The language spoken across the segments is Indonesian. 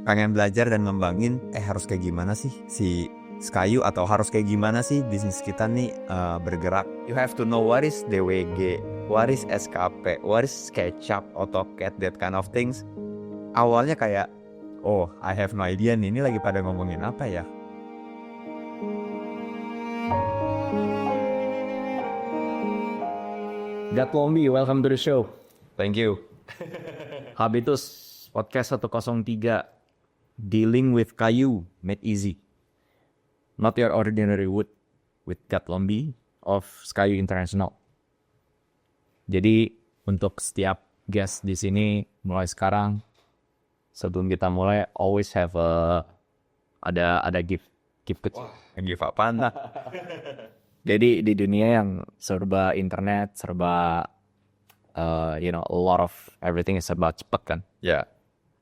pengen belajar dan ngembangin harus kayak gimana sih si Skayu, atau harus kayak gimana sih bisnis kita nih bergerak. You have to know what is DWG, what is SKP, what is SketchUp, AutoCAD, that kind of things. Awalnya kayak, oh I have no idea nih, ini lagi pada ngomongin apa ya. Gatlombi, welcome to the show. Thank you. Habitus Podcast 103, Dealing with Kayu Made Easy. Not your ordinary wood, with Gatlombi of Skayu International. Jadi untuk setiap guest di sini mulai sekarang, sebelum kita mulai, always have ada gift kecil. Give apaan? Jadi di dunia yang serba internet, serba a lot of everything is about cepet kan. Ya.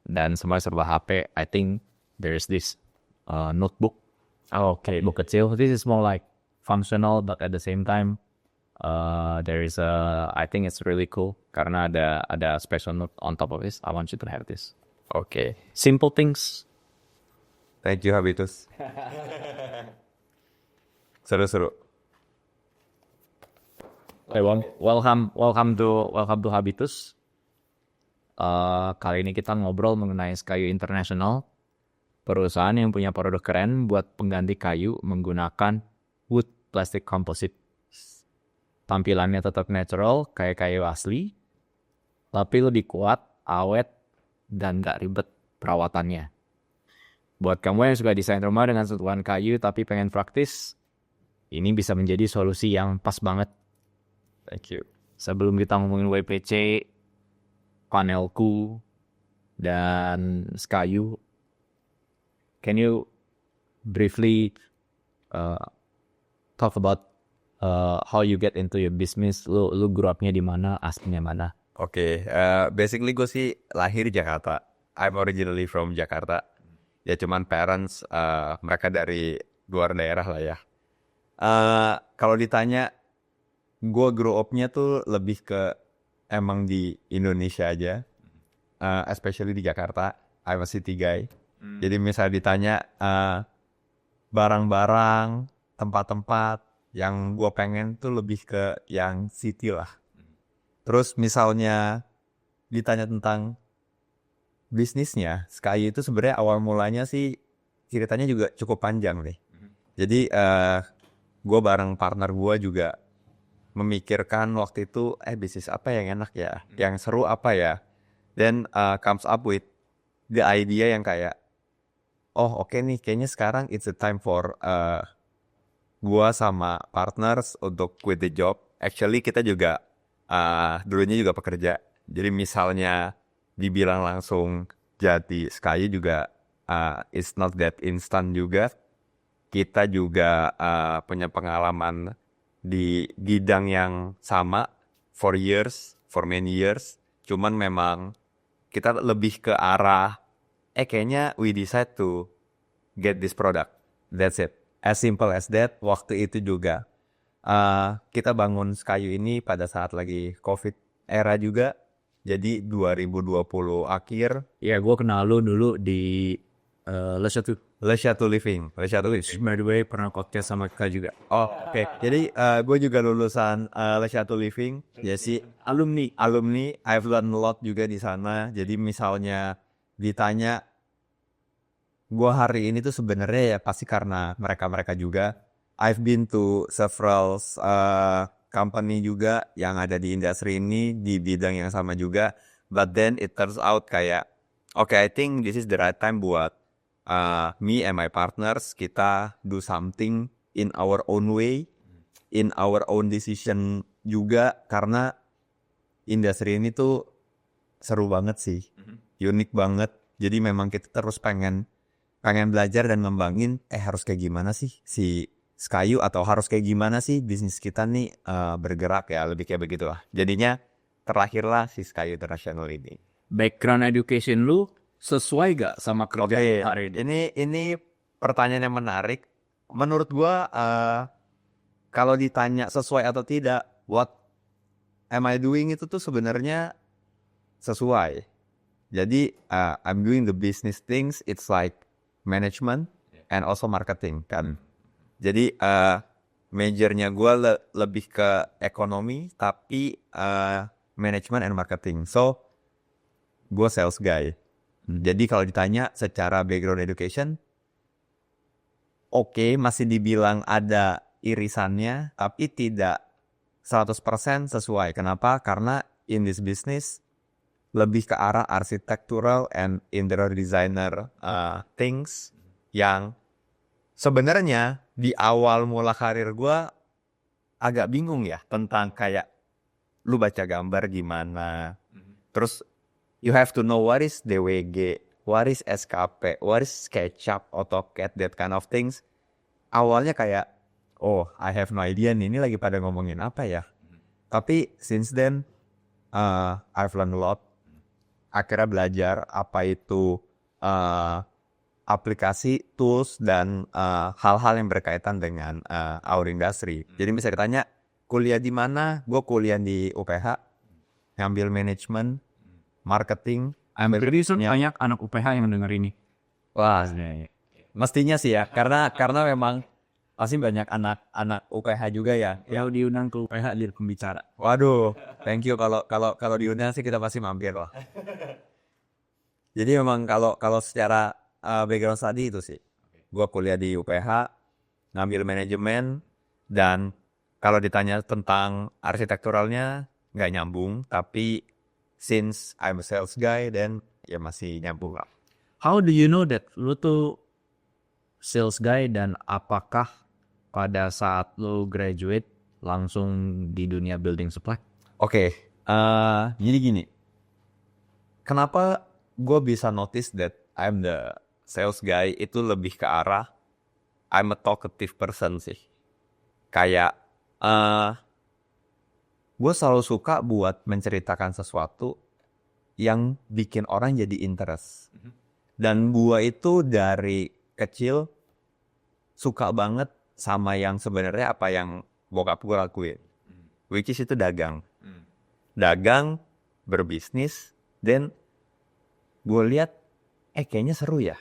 Dan semua serba HP. I think there's this notebook. Okay, book kecil. This is more like functional, but at the same time, I think it's really cool karena ada special note on top of this. I want you to have this. Oke. Simple things. Thank you Habitus. Seru-seru. Okay, welcome to Habitus. Kali ini kita ngobrol mengenai Skayu International, perusahaan yang punya produk keren buat pengganti kayu menggunakan wood plastic composite. Tampilannya tetap natural kayak kayu asli, tapi lebih kuat, awet, dan gak ribet perawatannya. Buat kamu yang suka desain rumah dengan sentuhan kayu tapi pengen praktis, ini bisa menjadi solusi yang pas banget. Thank you. Sebelum kita ngomongin WPC, panelku, dan Skayu, can you briefly talk about how you get into your business? Lu grew up-nya di mana, aslinya mana? Oke, basically gue sih lahir di Jakarta. I'm originally from Jakarta. Ya cuman parents mereka dari luar daerah lah ya. Kalau ditanya, gue grow up-nya tuh lebih ke emang di Indonesia aja, especially di Jakarta. I'm a city guy. Jadi misal ditanya barang-barang, tempat-tempat yang gue pengen tuh lebih ke yang city lah. Terus misalnya ditanya tentang bisnisnya, Skayu itu sebenarnya awal mulanya sih ceritanya juga cukup panjang nih. Jadi gue bareng partner gue juga memikirkan waktu itu bisnis apa yang enak ya, yang seru apa ya. Then comes up with the idea yang kayak, oh oke nih, kayaknya sekarang it's the time for gue sama partners untuk quit the job. Actually kita juga dulunya juga pekerja. Jadi misalnya dibilang langsung jadi Skayu juga it's not that instant juga. Kita juga punya pengalaman di bidang yang sama for many years. Cuman memang kita lebih ke arah kayaknya we decide to get this product. That's it. As simple as that. Waktu itu juga kita bangun Skayu ini pada saat lagi COVID era juga. Jadi 2020 akhir. Ya, gue kenal lu dulu di Le Chateau Living. By the way, pernah podcast sama kita juga. Oh, oke. Jadi gue juga lulusan Le Chateau Living. Ya sih, alumni. I've learned a lot juga di sana. Jadi misalnya ditanya, gue hari ini tuh sebenarnya ya pasti karena mereka juga. I've been to several company juga yang ada di industri ini di bidang yang sama juga. But then it turns out kayak, okay, I think this is the right time buat me and my partners, kita do something in our own way, in our own decision juga, karena industri ini tuh seru banget sih, unik banget. Jadi memang kita terus pengen belajar dan ngembangin harus kayak gimana sih si Skayu, atau harus kayak gimana sih bisnis kita nih bergerak ya, lebih kayak begitulah. Jadinya terlahirlah si Skayu International ini. Background education lu sesuai gak sama kerjaan hari ini? Ini pertanyaan yang menarik. Menurut gua kalau ditanya sesuai atau tidak, what am I doing itu tuh sebenarnya sesuai. Jadi I'm doing the business things. It's like management and also marketing kan. Jadi majornya gue lebih ke ekonomi tapi management and marketing. So gue sales guy. Jadi kalau ditanya secara background education, oke, masih dibilang ada irisannya, tapi tidak 100% sesuai. Kenapa? Karena in this business lebih ke arah architectural and interior designer things yang sebenarnya di awal mula karir gue agak bingung ya tentang kayak lu baca gambar gimana. Terus you have to know what is DWG, what is SKP, what is SketchUp, AutoCAD, that kind of things. Awalnya kayak, oh I have no idea nih, ini lagi pada ngomongin apa ya. Tapi since then, I've learned a lot. Akhirnya belajar apa itu aplikasi, tools, dan hal-hal yang berkaitan dengan our industry. Jadi bisa ditanya, kuliah di mana? Gue kuliah di UPH, ngambil manajemen, marketing. I'm pretty sure banyak anak UPH yang denger ini. Wah, mestinya sih ya, karena memang pasti banyak anak UPH juga ya. Yang diundang ke UPH jadi pembicara. Waduh, thank you kalau diundang sih kita pasti mampir lah. Jadi memang kalau secara background study itu sih, gue kuliah di UPH, ngambil manajemen, dan kalau ditanya tentang arsitekturalnya nggak nyambung, tapi since I'm a sales guy, then ya masih nyambung lah. How do you know that lu tuh sales guy dan apakah pada saat lu graduate langsung di dunia building supply? Oke, jadi gini. Kenapa gue bisa notice that I'm the sales guy itu lebih ke arah I'm a talkative person sih. Kayak gue selalu suka buat menceritakan sesuatu yang bikin orang jadi interest. Dan gue itu dari kecil suka banget sama yang sebenarnya apa yang bokap gue lakuin. Which is itu dagang. Dagang, berbisnis, dan gue lihat kayaknya seru ya.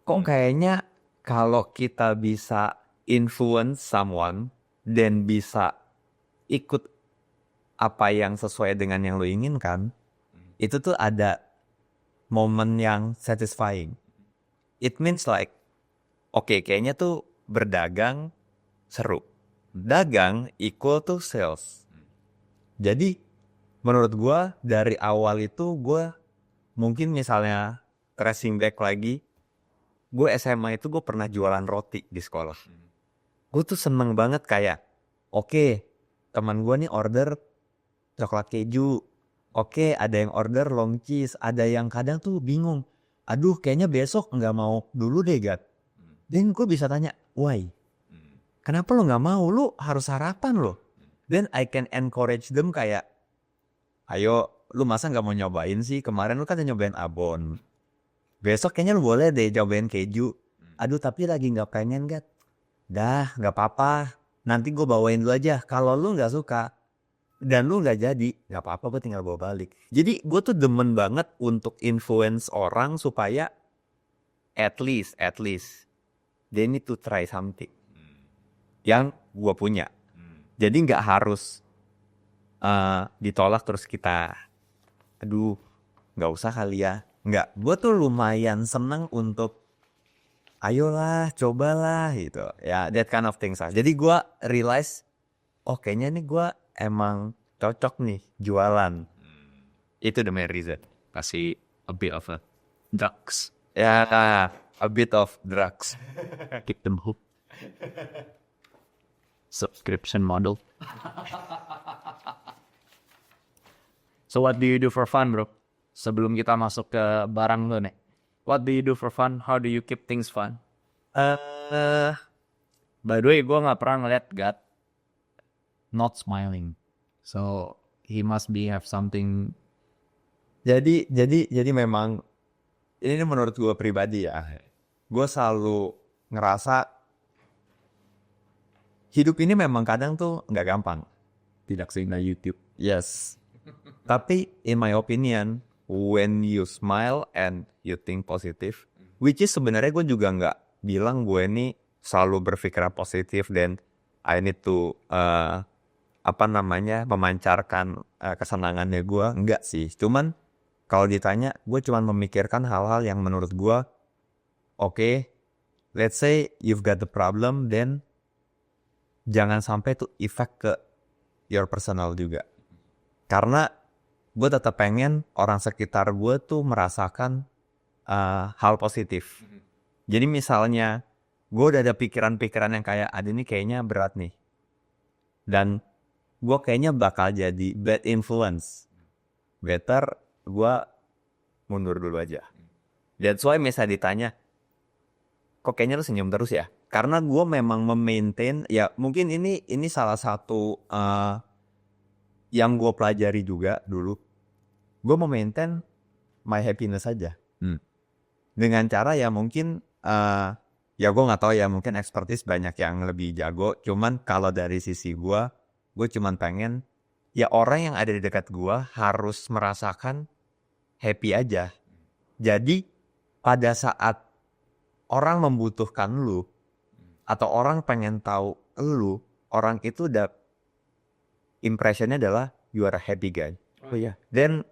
Kok kayaknya kalau kita bisa influence someone dan bisa ikut apa yang sesuai dengan yang lo inginkan, itu tuh ada momen yang satisfying. It means like, oke, kayaknya tuh berdagang seru. Dagang equal to sales. Jadi menurut gue dari awal itu gue mungkin misalnya tracing back lagi, gue SMA itu gue pernah jualan roti di sekolah. Gue tuh seneng banget kayak, oke, teman gue nih order coklat keju. Oke, ada yang order long cheese. Ada yang kadang tuh bingung. Aduh, kayaknya besok nggak mau dulu deh, Gat. Dan gue bisa tanya, why? Kenapa lo nggak mau? Lo harus sarapan lo. Then I can encourage them kayak, ayo, lu masa nggak mau nyobain sih? Kemarin lu kan nyobain abon. Besok kayaknya lu boleh deh cobain keju. Aduh, tapi lagi nggak pengen, Gat. Dah, nggak apa-apa. Nanti gue bawain lu aja. Kalau lu nggak suka dan lu nggak jadi, nggak apa-apa, gue tinggal bawa balik. Jadi gue tuh demen banget untuk influence orang supaya at least they need to try something yang gue punya. Jadi nggak harus ditolak terus kita, aduh, nggak usah kali ya. Nggak, gue tuh lumayan seneng untuk ayolah, cobalah gitu. Ya, that kind of things lah. Jadi gue realize, oh kayaknya nih gue emang cocok nih jualan. Itu the main reason. Kasih a bit of a drugs. Ya, a bit of drugs. Keep them hooked. Subscription model. So what do you do for fun, bro? Sebelum kita masuk ke barang lo nih. What do you do for fun? How do you keep things fun? By the way, gue gak pernah ngeliat Gat not smiling. So he must be have something. Jadi memang ini menurut gue pribadi ya. Gue selalu ngerasa hidup ini memang kadang tuh nggak gampang. Tidak seindah YouTube. Yes. Tapi in my opinion, when you smile and you think positive, which is sebenarnya gue juga nggak bilang gue ini selalu berpikiran positif dan I need to memancarkan kesenangannya gue, enggak sih. Cuman kalau ditanya, gue cuman memikirkan hal-hal yang menurut gue, oke, let's say you've got the problem, then jangan sampai tuh effect ke your personal juga. Karena gue tetap pengen orang sekitar gue tuh merasakan hal positif. Jadi misalnya gue udah ada pikiran-pikiran yang kayak, ada ini kayaknya berat nih. Dan gue kayaknya bakal jadi bad influence. Better gue mundur dulu aja. That's why misalnya ditanya, kok kayaknya lu senyum terus ya? Karena gue memang memaintain, ya mungkin ini salah satu yang gue pelajari juga dulu. Gue memaintain my happiness aja. Dengan cara ya mungkin, ya gue gak tahu ya, mungkin expertise banyak yang lebih jago. Cuman kalau dari sisi gue cuman pengen, ya orang yang ada di dekat gue harus merasakan happy aja. Jadi pada saat orang membutuhkan lu, atau orang pengen tahu lu, orang itu udah impressionnya adalah you are a happy guy. Oh iya. Then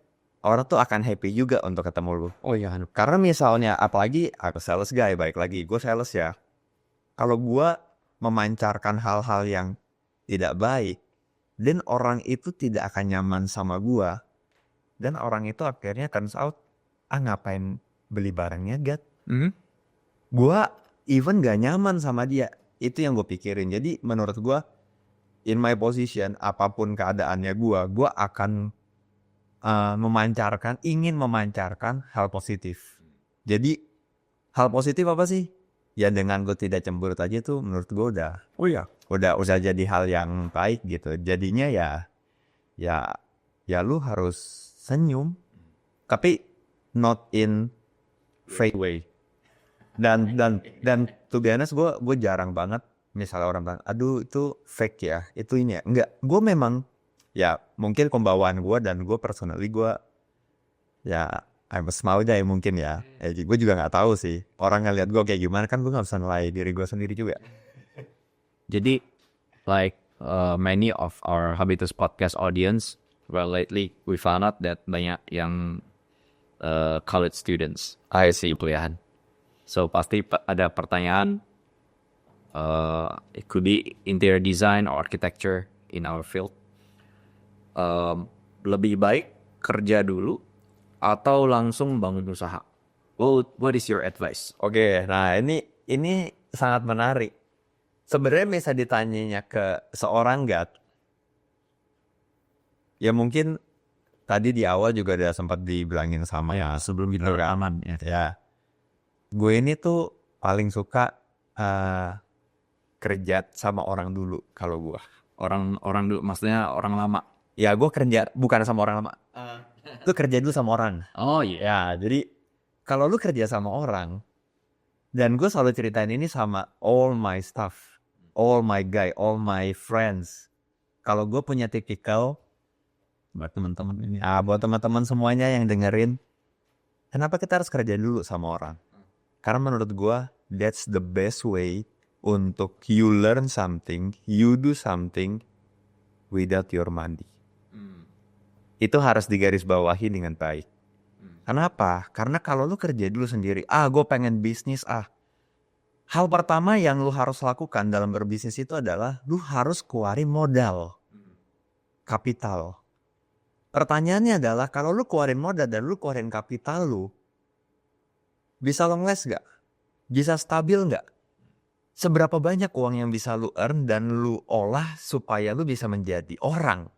orang tuh akan happy juga untuk ketemu lu. Oh iya. Karena misalnya, apalagi aku sales guy, baik lagi gue sales ya. Kalau gue memancarkan hal-hal yang tidak baik, dan orang itu tidak akan nyaman sama gue, dan orang itu akhirnya turns out, ngapain beli barangnya Gat? Gue even gak nyaman sama dia. Itu yang gue pikirin. Jadi menurut gue, in my position, apapun keadaannya gue akan ingin memancarkan hal positif. Jadi hal positif apa sih? Ya dengan gue tidak cemberut aja tuh menurut gue udah jadi hal yang baik gitu. Jadinya ya lu harus senyum, tapi not in fake way. Dan to be honest, gue jarang banget misalnya orang bilang, aduh itu fake ya, itu ini ya. Enggak, gue memang ya mungkin pembawaan gue dan gue personally gue ya I'm a smile guy mungkin ya. Gue juga nggak tahu sih orang ngeliat gue kayak gimana, kan gue nggak bisa nilai diri gue sendiri juga. Jadi like many of our Habitus podcast audience, well lately we found out that banyak yang college students, kuliahan. So pasti ada pertanyaan, it could be interior design or architecture in our field. Lebih baik kerja dulu atau langsung bangun usaha? What is your advice? Oke, nah ini sangat menarik. Sebenarnya bisa ditanyanya ke seorang Gat. Ya mungkin tadi di awal juga udah sempat dibilangin sama ya sebelum kita rekaman ya. Gue ini tuh paling suka kerja sama orang dulu kalau gue. Orang dulu, maksudnya orang lama. Ya gue kerja bukan sama orang lama. Lu kerja dulu sama orang. Oh iya. Ya jadi kalau lu kerja sama orang, dan gue selalu ceritain ini sama all my staff, all my guy, all my friends. Kalau gue punya tipikal, buat teman-teman ini, buat teman-teman semuanya yang dengerin, kenapa kita harus kerja dulu sama orang? Karena menurut gue, that's the best way untuk you learn something, you do something without your money. Itu harus digarisbawahi dengan baik. Kenapa? Karena kalau lu kerja dulu sendiri, gue pengen bisnis, hal pertama yang lu harus lakukan dalam berbisnis itu adalah lu harus keluarin modal, kapital. Pertanyaannya adalah kalau lu keluarin modal dan lu keluarin kapital lu, bisa long last gak? Bisa stabil gak? Seberapa banyak uang yang bisa lu earn dan lu olah supaya lu bisa menjadi orang?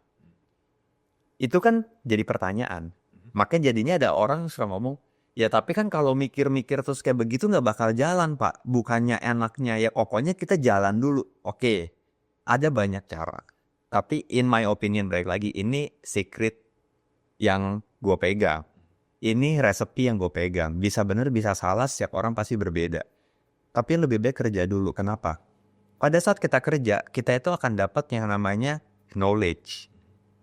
Itu kan jadi pertanyaan. Makanya jadinya ada orang suka ngomong, ya tapi kan kalau mikir-mikir terus kayak begitu gak bakal jalan Pak. Bukannya enaknya ya pokoknya kita jalan dulu. Oke, ada banyak cara. Tapi in my opinion, balik lagi, ini secret yang gue pegang. Ini resepi yang gue pegang. Bisa bener bisa salah, setiap orang pasti berbeda. Tapi lebih baik kerja dulu. Kenapa? Pada saat kita kerja, kita itu akan dapat yang namanya knowledge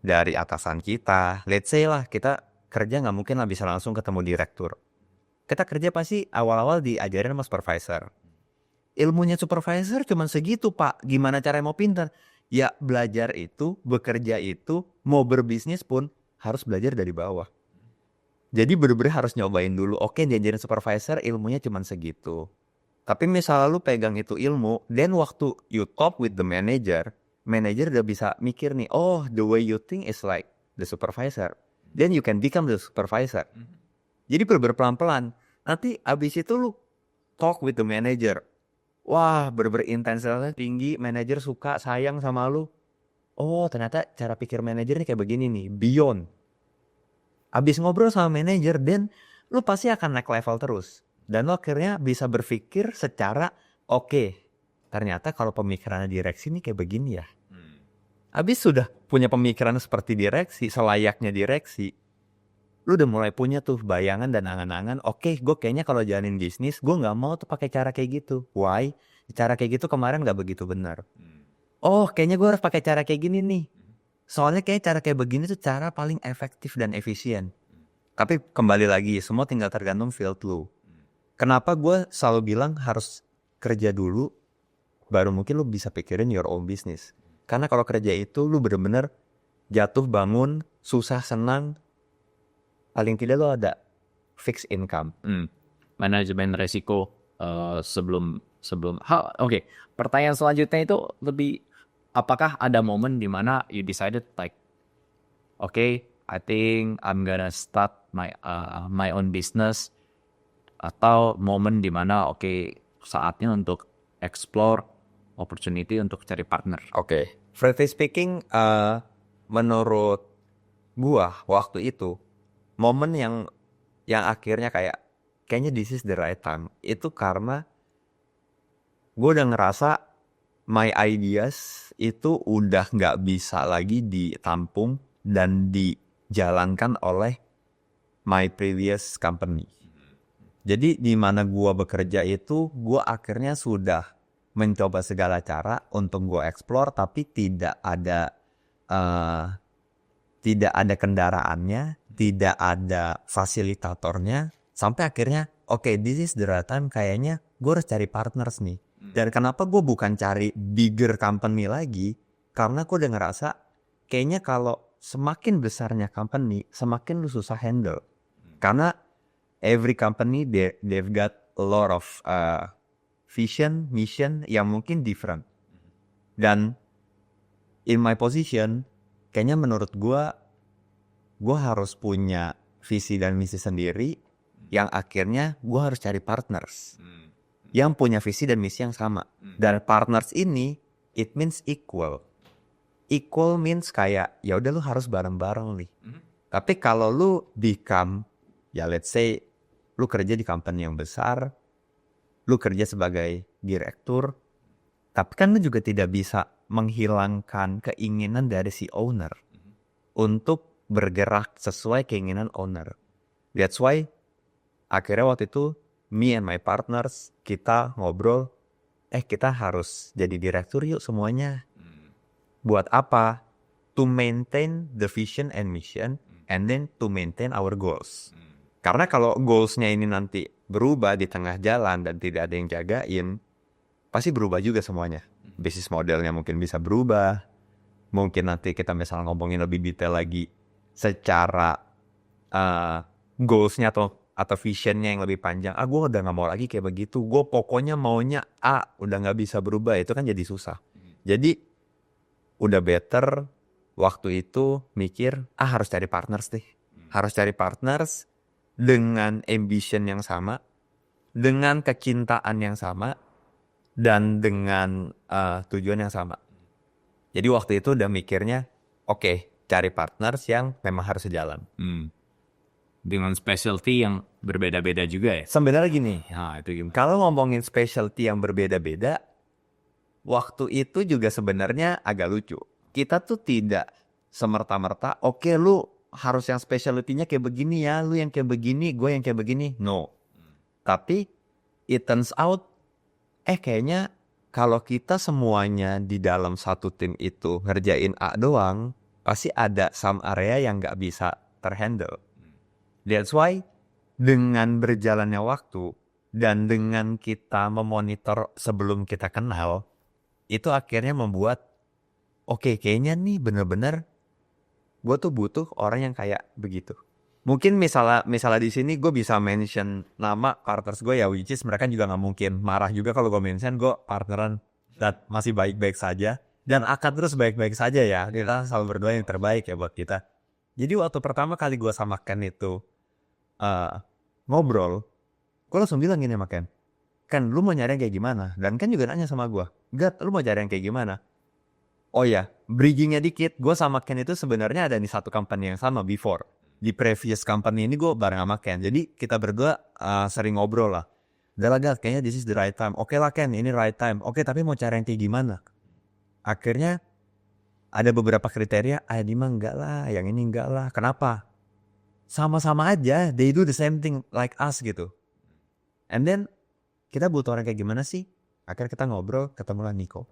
dari atasan kita. Let's say lah kita kerja nggak mungkin lah bisa langsung ketemu direktur. Kita kerja pasti awal-awal diajarin sama supervisor. Ilmunya supervisor cuman segitu pak, gimana cara mau pintar? Ya belajar itu, bekerja itu, mau berbisnis pun harus belajar dari bawah. Jadi bener-bener harus nyobain dulu, oke diajarin supervisor ilmunya cuman segitu. Tapi misalnya lu pegang itu ilmu, then waktu you talk with the manager udah bisa mikir nih, oh the way you think is like the supervisor. Then you can become the supervisor. Jadi bener-bener pelan-pelan. Nanti abis itu lu talk with the manager. Wah, bener-bener intensitasnya tinggi, manajer suka, sayang sama lu. Oh, ternyata cara pikir manajer nih kayak begini nih, beyond. Abis ngobrol sama manajer, dan lu pasti akan naik level terus. Dan lu akhirnya bisa berpikir secara, oke, ternyata kalau pemikirannya direksi nih kayak begini ya. Abis sudah punya pemikiran seperti direksi, selayaknya direksi, lu udah mulai punya tuh bayangan dan angan-angan, oke, gue kayaknya kalau jalanin bisnis, gue nggak mau tuh pakai cara kayak gitu. Why? Cara kayak gitu kemarin nggak begitu benar. Oh, kayaknya gue harus pakai cara kayak gini nih. Soalnya kayak cara kayak begini tuh cara paling efektif dan efisien. Tapi kembali lagi, semua tinggal tergantung field lu. Kenapa gue selalu bilang harus kerja dulu, baru mungkin lu bisa pikirin your own business. Karena kalau kerja itu lu bener-bener jatuh bangun, susah senang, paling tidak lo ada fixed income. Manajemen resiko sebelum Oke, pertanyaan selanjutnya itu lebih, apakah ada momen di mana you decided like, okay, I think I'm gonna start my own business, atau momen di mana saatnya untuk explore opportunity untuk cari partner? Oke, frankly speaking, menurut gua waktu itu momen yang akhirnya kayaknya this is the right time itu karena gue udah ngerasa my ideas itu udah nggak bisa lagi ditampung dan dijalankan oleh my previous company. Jadi di mana gue bekerja itu gue akhirnya sudah mencoba segala cara untuk gue explore, tapi tidak ada kendaraannya, tidak ada fasilitatornya, sampai akhirnya this is the right time, kayaknya gue harus cari partners nih. Dan kenapa gue bukan cari bigger company lagi, karena gue udah ngerasa kayaknya kalau semakin besarnya company semakin lu susah handle, karena every company they've got a lot of vision, mission yang mungkin different. Dan in my position, kayaknya menurut gue harus punya visi dan misi sendiri, yang akhirnya gue harus cari partners yang punya visi dan misi yang sama. Dan partners ini, it means equal. Equal means kayak, ya udah lu harus bareng-bareng nih. Tapi kalau lu become, ya let's say, lu kerja di company yang besar, lu kerja sebagai direktur, tapi kan lu juga tidak bisa menghilangkan keinginan dari si owner untuk bergerak sesuai keinginan owner. That's why akhirnya waktu itu me and my partners kita ngobrol, kita harus jadi direktur yuk semuanya. Buat apa? To maintain the vision and mission, and then to maintain our goals. Karena kalau goalsnya ini nanti berubah di tengah jalan dan tidak ada yang jagain, pasti berubah juga semuanya. Bisnis modelnya mungkin bisa berubah. Mungkin nanti kita misalnya ngomongin lebih detail lagi secara goalsnya atau visionnya yang lebih panjang. Gue udah gak mau lagi kayak begitu. Gue pokoknya maunya udah gak bisa berubah. Itu kan jadi susah. Jadi udah better waktu itu mikir, harus cari partners deh. Harus cari partners dengan ambition yang sama, dengan kecintaan yang sama, dan dengan tujuan yang sama. Jadi waktu itu udah mikirnya, cari partners yang memang harus sejalan. Dengan specialty yang berbeda-beda juga ya? Sebenarnya gini, Itu gimana? kalau ngomongin specialty yang berbeda-beda, waktu itu juga sebenarnya agak lucu. Kita tuh tidak semerta-merta, lu harus yang specialty-nya kayak begini ya, lu yang kayak begini, gue yang kayak begini. No. Tapi it turns out, kayaknya kalau kita semuanya di dalam satu tim itu ngerjain A doang, pasti ada some area yang gak bisa terhandle. That's why dengan berjalannya waktu dan dengan kita memonitor sebelum kita kenal, itu akhirnya membuat oke, kayaknya nih bener-bener gue tuh butuh orang yang kayak begitu. Mungkin misalnya di sini gue bisa mention nama partners gue ya, which is mereka juga nggak mungkin marah juga kalau gue mention gue partneran dan masih baik-baik saja dan akan terus baik-baik saja ya. Kita selalu berdoa yang terbaik ya buat kita. Jadi waktu pertama kali gue sama Ken itu ngobrol, gue langsung bilang gini sama Ken, Ken lu mau nyari yang kayak gimana? Dan Ken juga nanya sama gue, Gat lu mau cari yang kayak gimana? Oh ya, bridgingnya dikit, gue sama Ken itu sebenarnya ada di satu company yang sama before. Di previous company ini gue bareng sama Ken. Jadi kita berdua sering ngobrol lah. Udah lah Gat, kayaknya this is the right time. Oke lah Ken, ini right time. Oke, tapi mau cara yang kayak gimana? Akhirnya ada beberapa kriteria, ini mah enggak lah, yang ini enggak lah. Kenapa? Sama-sama aja, they do the same thing like us gitu. And then, kita butuh orang kayak gimana sih? Akhirnya kita ngobrol, ketemulah Nico.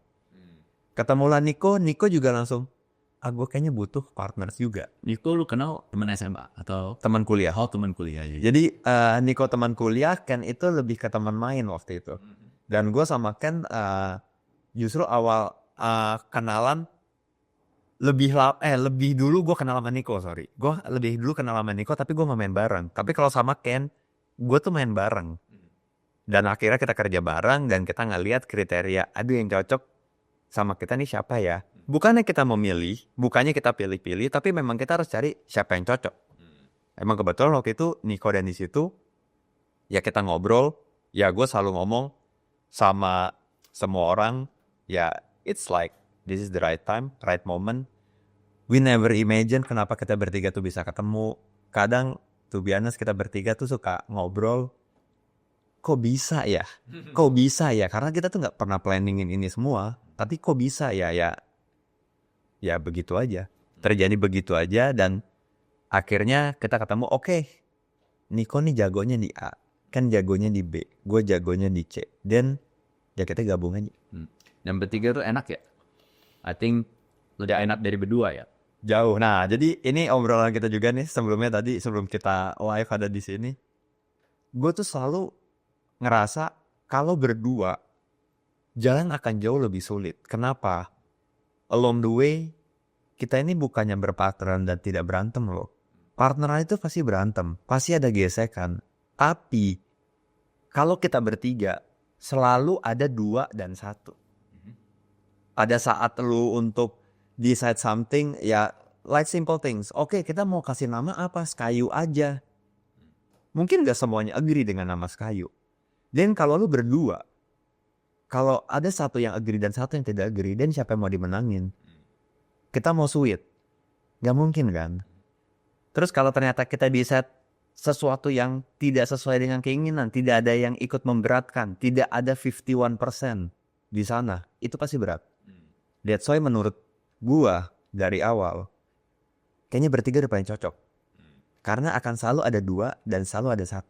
Nico juga langsung, gue kayaknya butuh partners juga. Nico lu kenal teman SMA atau Teman kuliah. oh teman kuliah ya? Jadi Nico teman kuliah, Ken itu lebih ke teman main waktu itu. Dan gue sama Ken justru awal kenalan lebih dulu gue kenal sama Nico, sorry. Gue lebih dulu kenal sama Nico tapi gue gak main bareng. Tapi kalau sama Ken, gue tuh main bareng. Dan akhirnya kita kerja bareng dan kita ngeliat kriteria, aduh yang cocok sama kita nih siapa ya. Bukannya kita memilih, bukannya kita pilih-pilih, tapi memang kita harus cari siapa yang cocok. Emang kebetulan waktu itu Nico dan di situ, ya kita ngobrol, ya gue selalu ngomong sama semua orang, ya it's like this is the right time, right moment. We never imagine kenapa kita bertiga tuh bisa ketemu. Kadang, to be honest, kita bertiga tuh suka ngobrol, kok bisa ya? Kok bisa ya? Karena kita tuh nggak pernah planningin ini semua. Tapi kok bisa ya? Ya begitu aja. Terjadi begitu aja dan akhirnya kita ketemu. Oke, Nico nih jagonya di A, kan jagonya di B, gue jagonya di C. Dan ya kita gabung aja. Yang bertiga tuh enak ya? I think lebih enak dari berdua ya. Jauh. Nah, jadi ini obrolan kita juga nih sebelumnya tadi sebelum kita live ada di sini. Gue tuh selalu ngerasa kalau berdua jalan akan jauh lebih sulit. Kenapa? Along the way kita ini bukannya berpartneran dan tidak berantem loh. Partneran itu pasti berantem, pasti ada gesekan. Tapi kalau kita bertiga selalu ada 2 dan 1. Ada saat lu untuk decide something ya like simple things. Oke, kita mau kasih nama apa? Skayu aja. Mungkin gak semuanya agree dengan nama Skayu. Dan kalau lu berdua, kalau ada satu yang agree dan satu yang tidak agree, dan siapa yang mau dimenangin? Kita mau sweet. Gak mungkin kan? Terus kalau ternyata kita decide sesuatu yang tidak sesuai dengan keinginan, tidak ada yang ikut memberatkan, tidak ada 51% di sana, itu pasti berat. That's why menurut gua dari awal, kayaknya bertiga udah paling cocok. Karena akan selalu ada 2 dan selalu ada 1.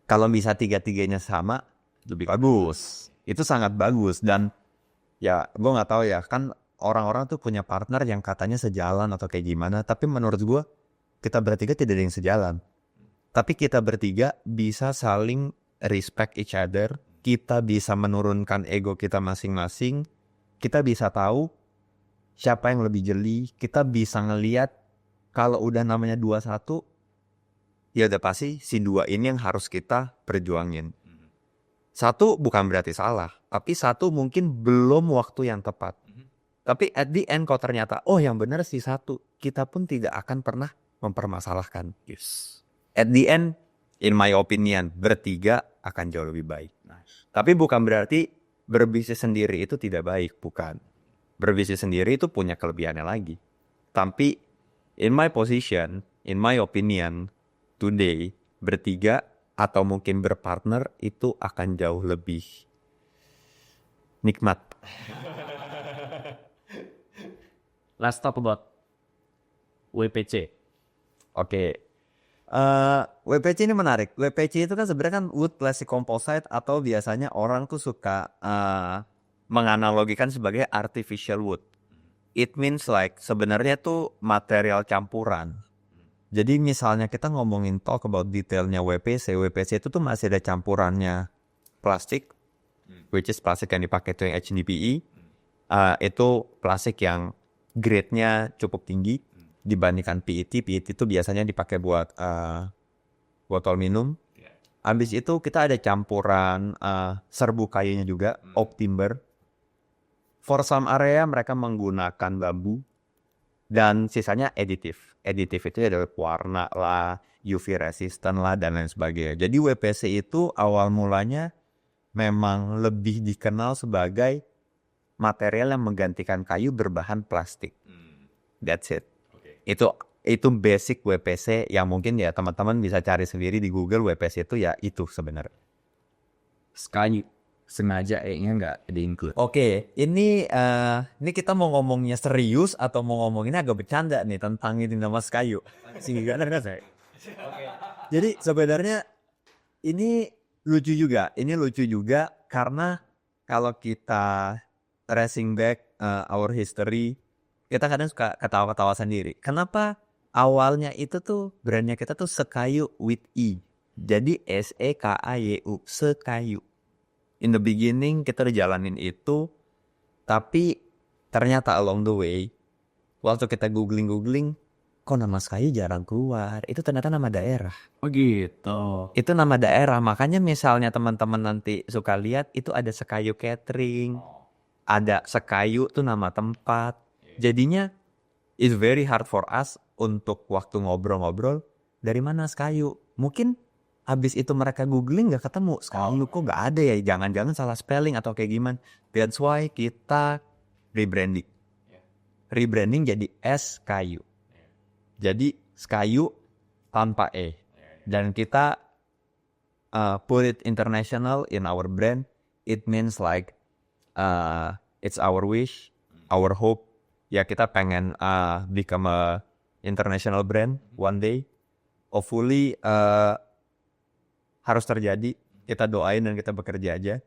Kalau bisa 3-3-nya sama, lebih bagus. Itu sangat bagus. Dan ya gue gak tahu ya, kan orang-orang tuh punya partner yang katanya sejalan atau kayak gimana. Tapi menurut gue, kita bertiga tidak ada yang sejalan. Tapi kita bertiga bisa saling respect each other. Kita bisa menurunkan ego kita masing-masing. Kita bisa tahu siapa yang lebih jeli. Kita bisa ngelihat kalau udah namanya 2-1, ya udah pasti si 2 ini yang harus kita perjuangin. 1 bukan berarti salah, tapi 1 mungkin belum waktu yang tepat. Tapi at the end kalau ternyata, oh yang benar si 1, kita pun tidak akan pernah mempermasalahkan. Yes. At the end, in my opinion, bertiga akan jauh lebih baik. Nice. Tapi bukan berarti berbisnis sendiri itu tidak baik, bukan. Berbisnis sendiri itu punya kelebihannya lagi. Tapi in my position, in my opinion, today, bertiga atau mungkin berpartner itu akan jauh lebih nikmat. Let's talk about WPC. Oke. WPC ini menarik. WPC itu kan sebenarnya kan wood plastic composite atau biasanya orang tuh suka menganalogikan sebagai artificial wood. It means like sebenarnya tuh material campuran Jadi misalnya kita ngomongin talk about detailnya WPC itu tuh masih ada campurannya plastik, which is plastik yang dipakai itu yang HDPE. Itu plastik yang grade-nya cukup tinggi dibandingkan PET. PET itu biasanya dipakai buat botol minum. Habis itu kita ada campuran serbu kayunya juga, oak timber. For some area mereka menggunakan bambu. Dan sisanya additive. Additive itu ada warna lah, UV resistant lah, dan lain sebagainya. Jadi WPC itu awal mulanya memang lebih dikenal sebagai material yang menggantikan kayu berbahan plastik. That's it. Itu basic WPC yang mungkin ya teman-teman bisa cari sendiri di Google. WPC itu ya itu sebenarnya. Kayu sengaja nggak di-include. Oke, ini kita mau ngomongnya serius atau mau ngomonginnya agak bercanda nih tentang ini nama kayu. Sehingga kan saya. Jadi sebenarnya ini lucu juga. Ini lucu juga karena kalau kita tracing back our history, kita kadang suka ketawa-ketawa sendiri. Kenapa awalnya itu tuh brandnya kita tuh Sekayu with E. Jadi SEKAYU, Sekayu. In the beginning kita udah jalanin itu, tapi ternyata along the way, waktu kita googling, kok nama Sekayu jarang keluar. Itu ternyata nama daerah. Oh gitu. Itu nama daerah, makanya misalnya teman-teman nanti suka lihat itu ada Sekayu Catering, ada Sekayu tuh nama tempat. Jadinya it's very hard for us untuk waktu ngobrol-ngobrol dari mana Sekayu. Mungkin habis itu mereka googling gak ketemu. Sekayu kok gak ada ya, jangan-jangan salah spelling atau kayak gimana. That's why kita rebranding. Rebranding jadi Sekayu. Jadi Sekayu tanpa E. Dan kita put it international in our brand. It means like it's our wish, our hope. Ya kita pengen become a international brand one day. Hopefully harus terjadi. Kita doain dan kita bekerja aja.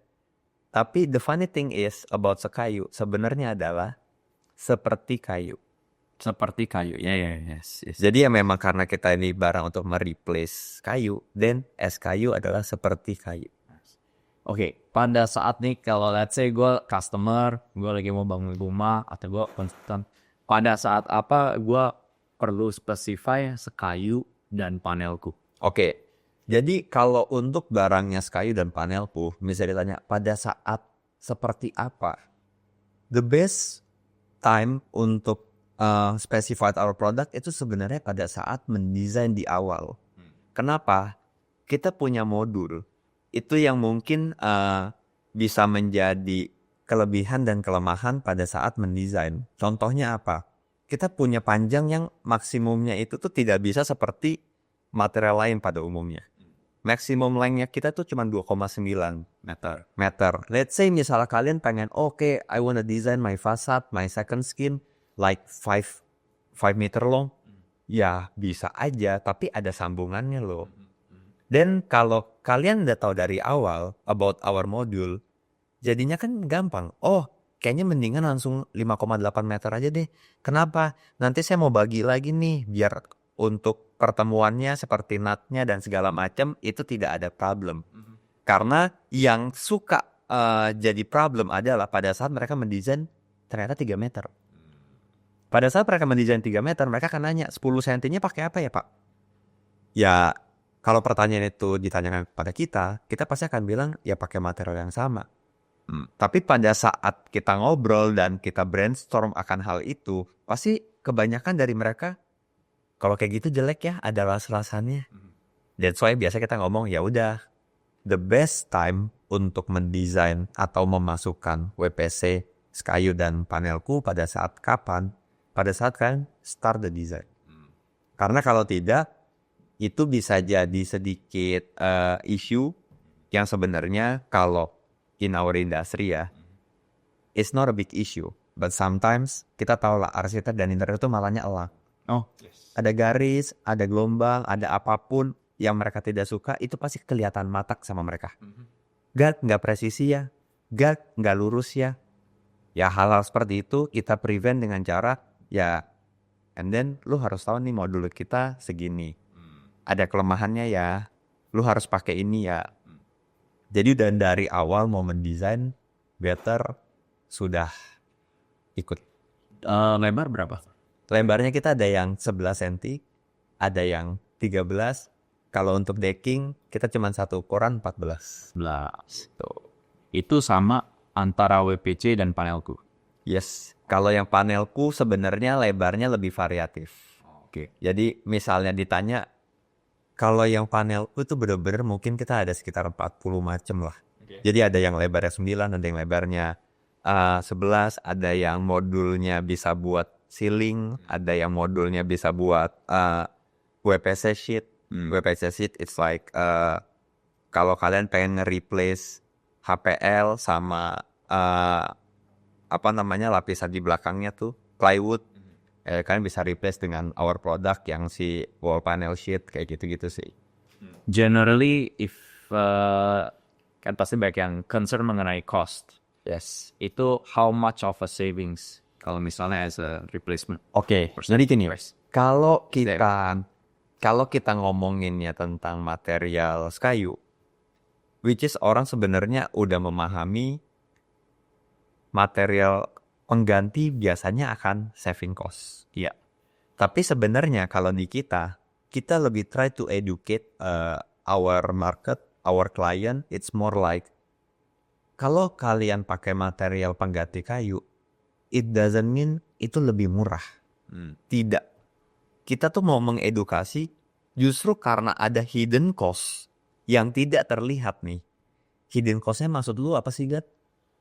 Tapi the funny thing is about Sekayu sebenarnya adalah seperti kayu. Seperti kayu. Yes. Jadi ya memang karena kita ini barang untuk mereplace kayu, then Sekayu adalah seperti kayu. Oke, pada saat nih kalau let's say gue customer, gue lagi mau bangun rumah atau gue konsultan, pada saat apa gue perlu specify Sekayu dan panelku? Oke, jadi kalau untuk barangnya Sekayu dan panelku, misalnya ditanya pada saat seperti apa, the best time untuk specify our product itu sebenarnya pada saat mendesain di awal. Kenapa? Kita punya modul itu yang mungkin bisa menjadi kelebihan dan kelemahan pada saat mendesain. Contohnya apa? Kita punya panjang yang maksimumnya itu tuh tidak bisa seperti material lain pada umumnya. Maximum length-nya kita tuh cuma 2,9 meter. Let's say misalnya kalian pengen, okay, I wanna design my facade, my second skin like 5 meter long. Ya bisa aja, tapi ada sambungannya loh. Dan kalau kalian udah tahu dari awal about our module, jadinya kan gampang. Oh, kayaknya mendingan langsung 5,8 meter aja deh. Kenapa? Nanti saya mau bagi lagi nih, biar untuk pertemuannya seperti nutnya dan segala macam itu tidak ada problem. Karena yang suka jadi problem adalah pada saat mereka mendesain ternyata 3 meter. Pada saat mereka mendesain 3 meter, mereka akan nanya 10 cm-nya pakai apa ya Pak? Ya, kalau pertanyaan itu ditanyakan kepada kita pasti akan bilang ya pakai material yang sama. Tapi pada saat kita ngobrol dan kita brainstorm akan hal itu, pasti kebanyakan dari mereka, kalau kayak gitu jelek ya, ada las-lasannya. That's why biasa kita ngomong ya udah, the best time untuk mendesain atau memasukkan WPC, Sekayu dan panelku pada saat kapan? Pada saat kan start the design. Karena kalau tidak, itu bisa jadi sedikit issue yang sebenarnya kalau in our industry ya, it's not a big issue. But sometimes kita tahu lah arsitek dan interior itu malahnya elang. Oh, Ada garis, ada gelombang, ada apapun yang mereka tidak suka, itu pasti kelihatan matak sama mereka. Gak nggak presisi ya, gak nggak lurus ya. Ya hal-hal seperti itu kita prevent dengan cara ya And then lu harus tahu nih modul kita segini. Ada kelemahannya ya. Lu harus pakai ini ya. Jadi udah dari awal mau mendesain better sudah ikut. Lebar berapa? Lebarnya kita ada yang 11 cm, ada yang 13. Kalau untuk decking kita cuma satu ukuran 14. 11. Tuh. Itu sama antara WPC dan panelku. Yes. Kalau yang panelku sebenarnya lebarnya lebih variatif. Oke. Jadi misalnya ditanya, kalau yang panelku itu bener-bener mungkin kita ada sekitar 40 macam lah. Jadi ada yang lebarnya 9, ada yang lebarnya 11, ada yang modulnya bisa buat ceiling, ada yang modulnya bisa buat WPC sheet. WPC sheet it's like kalau kalian pengen nge-replace HPL sama lapisan di belakangnya tuh plywood, kalian bisa replace dengan our product yang si wall panel sheet kayak gitu-gitu sih. Generally, if kan pasti banyak yang concern mengenai cost. Yes. Itu how much of a savings kalau misalnya as a replacement? Oke. Jadi gini, kalau kita ngomonginnya tentang material kayu, which is orang sebenarnya udah memahami material pengganti biasanya akan saving cost. Iya. Tapi sebenarnya kalau di kita lebih try to educate our market, our client. It's more like kalau kalian pakai material pengganti kayu, it doesn't mean itu lebih murah. Tidak. Kita tuh mau mengedukasi justru karena ada hidden cost yang tidak terlihat nih. Hidden costnya maksud lu apa sih, Gat?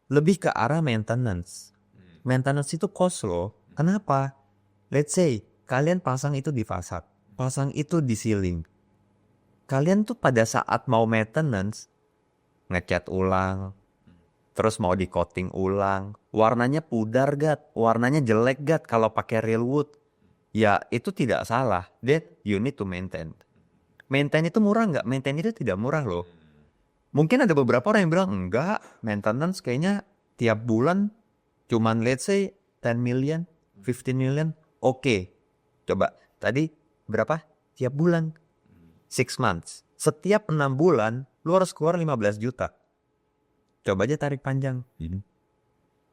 Lebih ke arah maintenance. Maintenance itu cost loh. Kenapa? Let's say kalian pasang itu di fasad, pasang itu di ceiling. Kalian tuh pada saat mau maintenance, ngecat ulang, terus mau di coating ulang, warnanya pudar Gat, warnanya jelek Gat kalau pakai real wood. Ya itu tidak salah, that you need to maintain. Maintain itu murah nggak? Maintain itu tidak murah loh. Mungkin ada beberapa orang yang bilang, enggak, maintenance kayaknya tiap bulan cuman let's say 10 million, 15 million. Oke, coba tadi berapa? Tiap bulan 6 months. Setiap 6 bulan lu harus keluar 15 juta. Coba aja tarik panjang.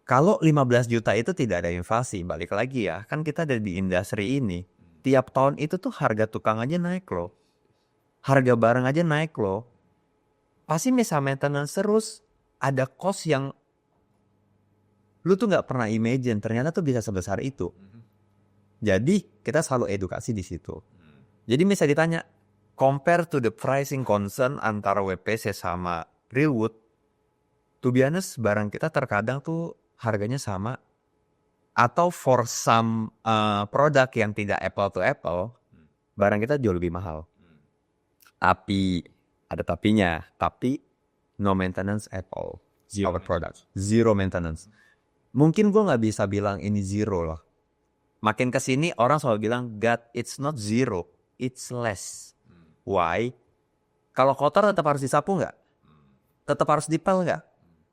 Kalau 15 juta itu tidak ada inflasi, balik lagi ya, kan kita ada di industri ini. Tiap tahun itu tuh harga tukang aja naik loh. Harga barang aja naik loh. Pasti misal maintenance terus, ada cost yang lu tuh gak pernah imagine, ternyata tuh bisa sebesar itu. Jadi kita selalu edukasi di situ. Jadi misal ditanya, compare to the pricing concern antara WPC sama real wood, to be honest, barang kita terkadang tuh harganya sama. Atau for some produk yang tidak apple to apple, barang kita jauh lebih mahal. Tapi, ada tapinya. Tapi, no maintenance at all. Our product. Zero maintenance. Mungkin gue gak bisa bilang ini zero lah. Makin kesini orang selalu bilang, God, it's not zero. It's less. Why? Kalau kotor tetap harus disapu gak? Tetap harus dipel gak?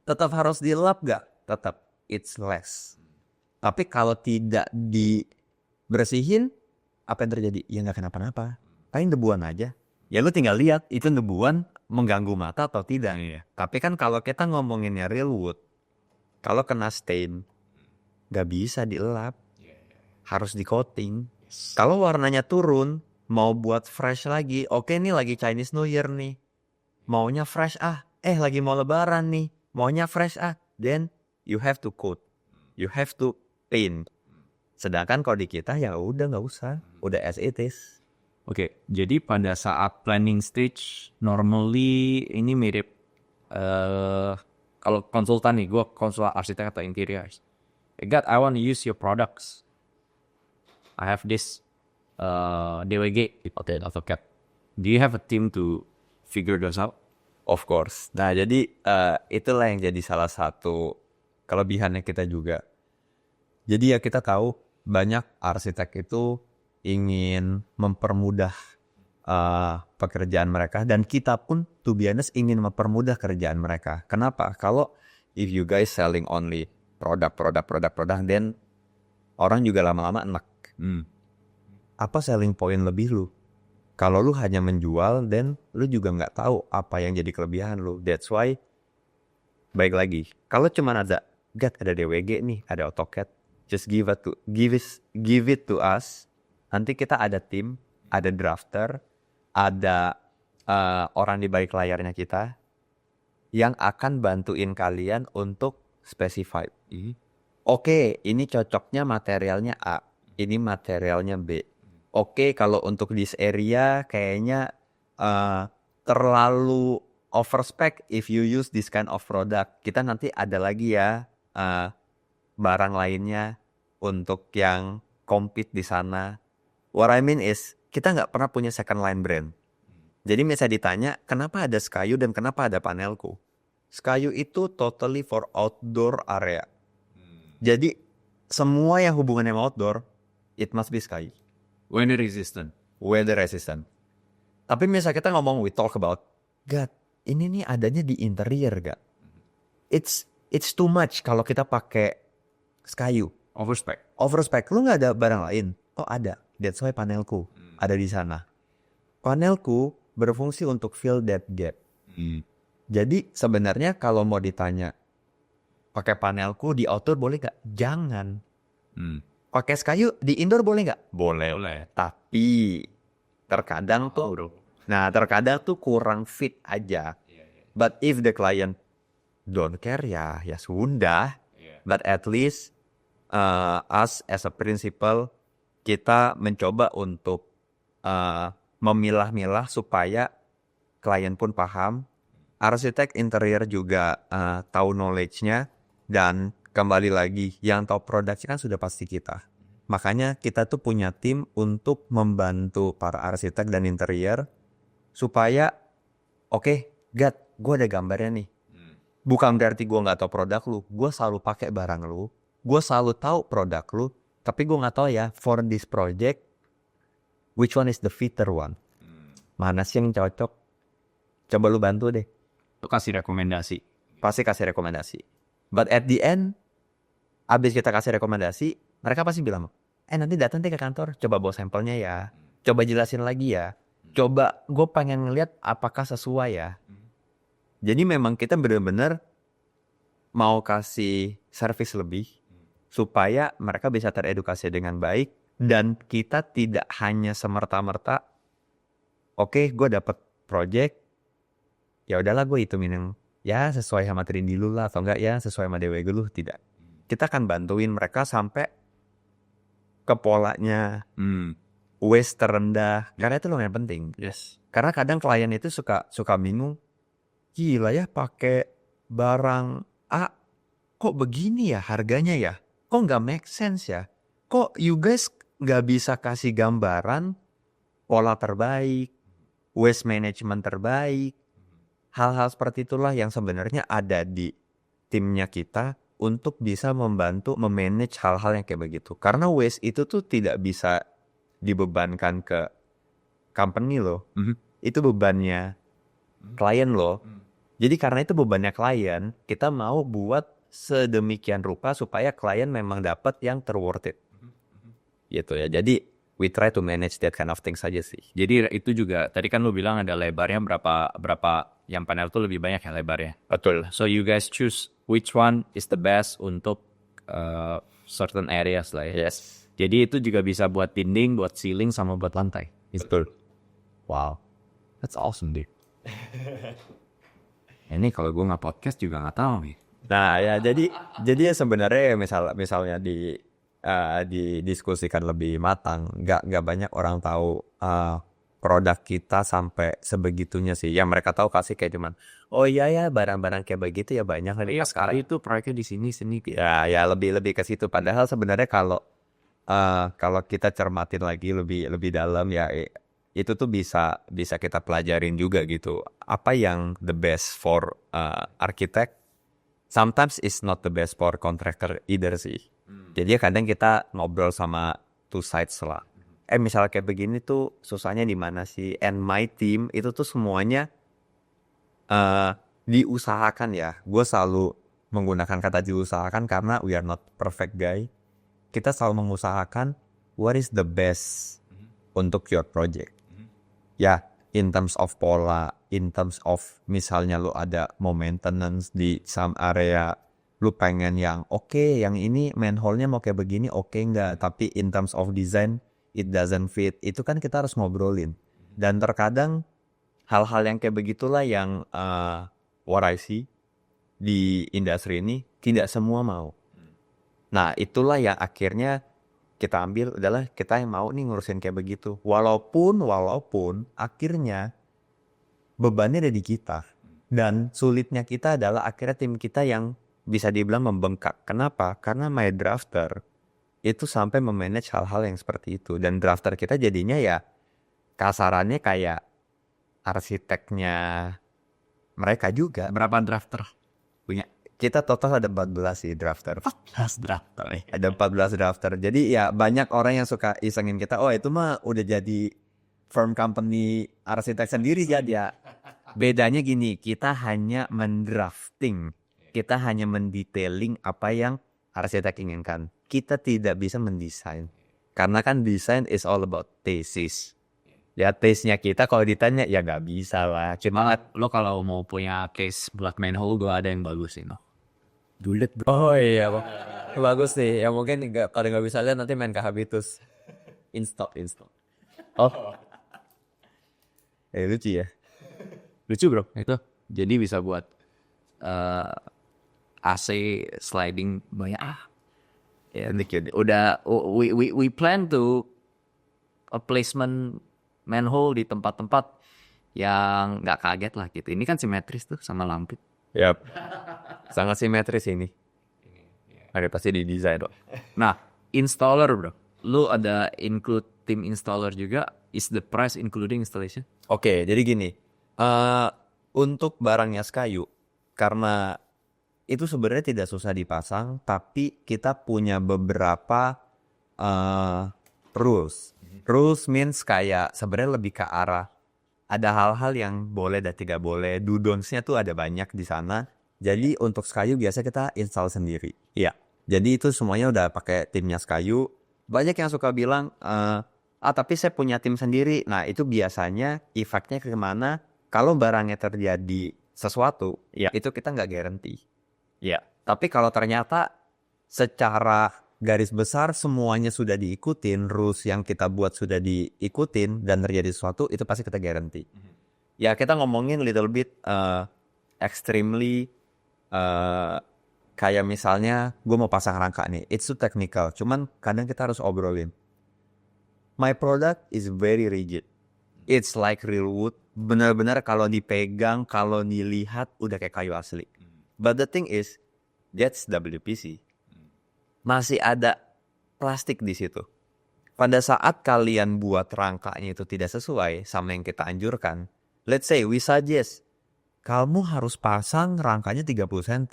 Tetap harus dilap gak? Tetap. It's less. Tapi kalau tidak dibersihin, apa yang terjadi? Ya gak kenapa-napa. Paling debuan aja. Ya lu tinggal lihat itu debuan mengganggu mata atau tidak. Iya. Tapi kan kalau kita ngomonginnya real wood, kalau kena stain, gak bisa dielap. Harus di coating. Kalau warnanya turun, mau buat fresh lagi. Oke nih lagi Chinese New Year nih. Maunya fresh lagi mau lebaran nih. Maunya fresh Then you have to coat. You have to paint. Sedangkan kalau di kita ya udah gak usah. Udah as it is. Oke, jadi pada saat planning stage, normally ini mirip kalau konsultan nih, gue konsultan arsitek atau interior. God, I want to use your products. I have this DWG, AutoCAD. Do you have a team to figure those out? Of course. Nah jadi itulah yang jadi salah satu kelebihannya kita juga. Jadi ya kita tahu banyak arsitek itu ingin mempermudah pekerjaan mereka, dan kita pun to be honest ingin mempermudah kerjaan mereka. Kenapa? Kalau if you guys selling only produk, then orang juga lama-lama enak. apa selling point lebih lu. Kalau lu hanya menjual, then lu juga nggak tahu apa yang jadi kelebihan lu. That's why, baik lagi, kalau cuma ada DWG nih, ada AutoCAD, just give it to us. Nanti kita ada tim, ada drafter, ada orang di balik layarnya kita yang akan bantuin kalian untuk specify. Oke, ini cocoknya materialnya A, ini materialnya B. Oke, kalau untuk this area kayaknya terlalu overspec if you use this kind of product. Kita nanti ada lagi ya barang lainnya untuk yang compete di sana. What I mean is, kita nggak pernah punya second line brand. Jadi misalnya ditanya, kenapa ada Scayu dan kenapa ada Panelku? Scayu itu totally for outdoor area. Jadi semua yang hubungannya sama outdoor, it must be Scayu. Weather resistant. Weather resistant. Tapi misalnya kita ngomong, we talk about, God, ini nih adanya di interior, God. It's too much kalau kita pakai Scayu. Overspec. Lu nggak ada barang lain? Oh ada. That's why Panelku ada di sana. Panelku berfungsi untuk fill that gap. Jadi sebenarnya kalau mau ditanya pakai Panelku di outdoor boleh nggak? Jangan. Pakai Scayu di indoor boleh nggak? Boleh. Tapi terkadang tuh kurang fit aja. But if the client don't care ya sudah. But at least us as a principal, kita mencoba untuk memilah-milah supaya klien pun paham. Arsitek interior juga tahu knowledge-nya. Dan kembali lagi, yang tahu produknya kan sudah pasti kita. Makanya kita tuh punya tim untuk membantu para arsitek dan interior. Supaya, oke, God, gue ada gambarnya nih. Bukan berarti gue gak tahu produk lu. Gue selalu pakai barang lu. Gue selalu tahu produk lu. Tapi gue gak tahu ya, for this project, which one is the fitter one? Mana sih yang cocok? Coba lu bantu deh. Lu kasih rekomendasi. Pasti kasih rekomendasi. But at the end, abis kita kasih rekomendasi, mereka pasti bilang, nanti datang deh ke kantor, coba bawa sampelnya ya. Coba jelasin lagi ya. Coba, gue pengen ngeliat apakah sesuai ya. Jadi memang kita benar-benar mau kasih service lebih, supaya mereka bisa teredukasi dengan baik. Dan kita tidak hanya semerta-merta, oke, gue dapet project, ya udahlah gue hitungin yang ya sesuai sama Trindi lu lah, atau enggak ya sesuai sama DWG lu. Tidak, kita akan bantuin mereka sampai ke polanya waste terendah, karena itu lumayan penting. Karena kadang klien itu suka bingung, gila ya pakai barang A kok begini ya harganya ya, kok nggak make sense ya, kok you guys nggak bisa kasih gambaran pola terbaik, waste management terbaik. Hal-hal seperti itulah yang sebenarnya ada di timnya kita untuk bisa membantu memanage hal-hal yang kayak begitu. Karena waste itu tuh tidak bisa dibebankan ke company lo. Itu bebannya klien lo. Jadi karena itu bebannya klien, kita mau buat sedemikian rupa supaya klien memang dapat yang terworth it. Gitu ya. Jadi we try to manage that kind of things saja sih. Jadi itu juga, tadi kan lu bilang ada lebarnya berapa yang panel tuh lebih banyak ya lebarnya. Betul. So you guys choose which one is the best untuk certain areas lah ya. Yes. Jadi itu juga bisa buat dinding, buat ceiling, sama buat lantai. Betul. Wow. That's awesome, dude. Ini kalau gue nggak podcast juga nggak tahu nih. Nah ya jadi ya sebenarnya misalnya didiskusikan lebih matang, nggak banyak orang tahu produk kita sampai sebegitunya sih. Yang mereka tahu kasih kayak cuman, oh iya ya barang-barang kayak begitu ya banyak. Iya sekali itu proyeknya di sini. Ya lebih ke situ. Padahal sebenarnya kalau kita cermatin lagi lebih dalam ya, itu tuh bisa kita pelajarin juga gitu. Apa yang the best for architect, sometimes it's not the best for contractor either sih. Jadi kadang kita ngobrol sama two sides lah. Misalnya kayak begini tuh susahnya di mana sih? And my team itu tuh semuanya diusahakan ya. Gue selalu menggunakan kata diusahakan karena we are not perfect guy. Kita selalu mengusahakan what is the best untuk your project. Ya, in terms of pola, in terms of misalnya lu ada mau maintenance di some area, lu pengen yang yang ini manhole-nya mau kayak begini, nggak? Tapi in terms of design, it doesn't fit. Itu kan kita harus ngobrolin. Dan terkadang hal-hal yang kayak begitulah yang what I see di industri ini tidak semua mau. Nah, itulah yang akhirnya kita ambil adalah kita yang mau nih ngurusin kayak begitu. Walaupun akhirnya bebannya ada di kita. Dan sulitnya kita adalah akhirnya tim kita yang bisa dibilang membengkak. Kenapa? Karena my drafter itu sampai memanage hal-hal yang seperti itu. Dan drafter kita jadinya ya kasarannya kayak arsiteknya mereka juga. Berapa drafter punya? Kita total ada 14 sih drafter. 14 drafter nih. Ada 14 drafter. Jadi ya banyak orang yang suka isengin kita. Oh itu mah udah jadi firm company arsitek sendiri ya. Bedanya gini, kita hanya mendrafting. Kita hanya mendetailing apa yang arsitek inginkan. Kita tidak bisa mendesain. Karena kan desain is all about thesis. Ya taste-nya kita kalau ditanya ya nggak bisa lah. Cuma lo kalau mau punya case buat manhole gue ada yang bagus sih, no. Dulet bro. Oh iya, bagus sih. Ya mungkin kalau nggak bisa lihat nanti main ke Habitus. Install. Oh, Lucu ya. lucu bro itu. Jadi bisa buat AC sliding banyak. Ya, udah we plan to a placement manhole di tempat-tempat yang nggak kaget lah gitu. Ini kan simetris tuh sama lampit. Yap. Sangat simetris ini. Ada pasti di desain dong. Nah, installer bro, lu ada include tim installer juga. Is the price including installation? Oke, jadi gini. Untuk barangnya Skayu, karena itu sebenarnya tidak susah dipasang, tapi kita punya beberapa rules. Rules means kayak sebenarnya lebih ke arah ada hal-hal yang boleh dan tidak boleh. Dudonsnya tuh ada banyak di sana. Jadi untuk Skayu biasa kita install sendiri. Iya. Jadi itu semuanya udah pakai timnya Skayu. Banyak yang suka bilang, tapi saya punya tim sendiri. Nah itu biasanya efeknya kemana? Kalau barangnya terjadi sesuatu, itu kita nggak guarantee. Ya. Tapi kalau ternyata secara garis besar semuanya sudah diikutin, rules yang kita buat sudah diikutin dan terjadi sesuatu, itu pasti kita guarantee. Ya kita ngomongin little bit extremely kayak misalnya gue mau pasang rangka nih, it's too technical, cuman kadang kita harus obrolin. My product is very rigid. It's like real wood. Benar-benar kalau dipegang, kalau dilihat udah kayak kayu asli. But the thing is, that's WPC. Masih ada plastik di situ. Pada saat kalian buat rangkanya itu tidak sesuai sama yang kita anjurkan, let's say we suggest, kamu harus pasang rangkanya 30 cm.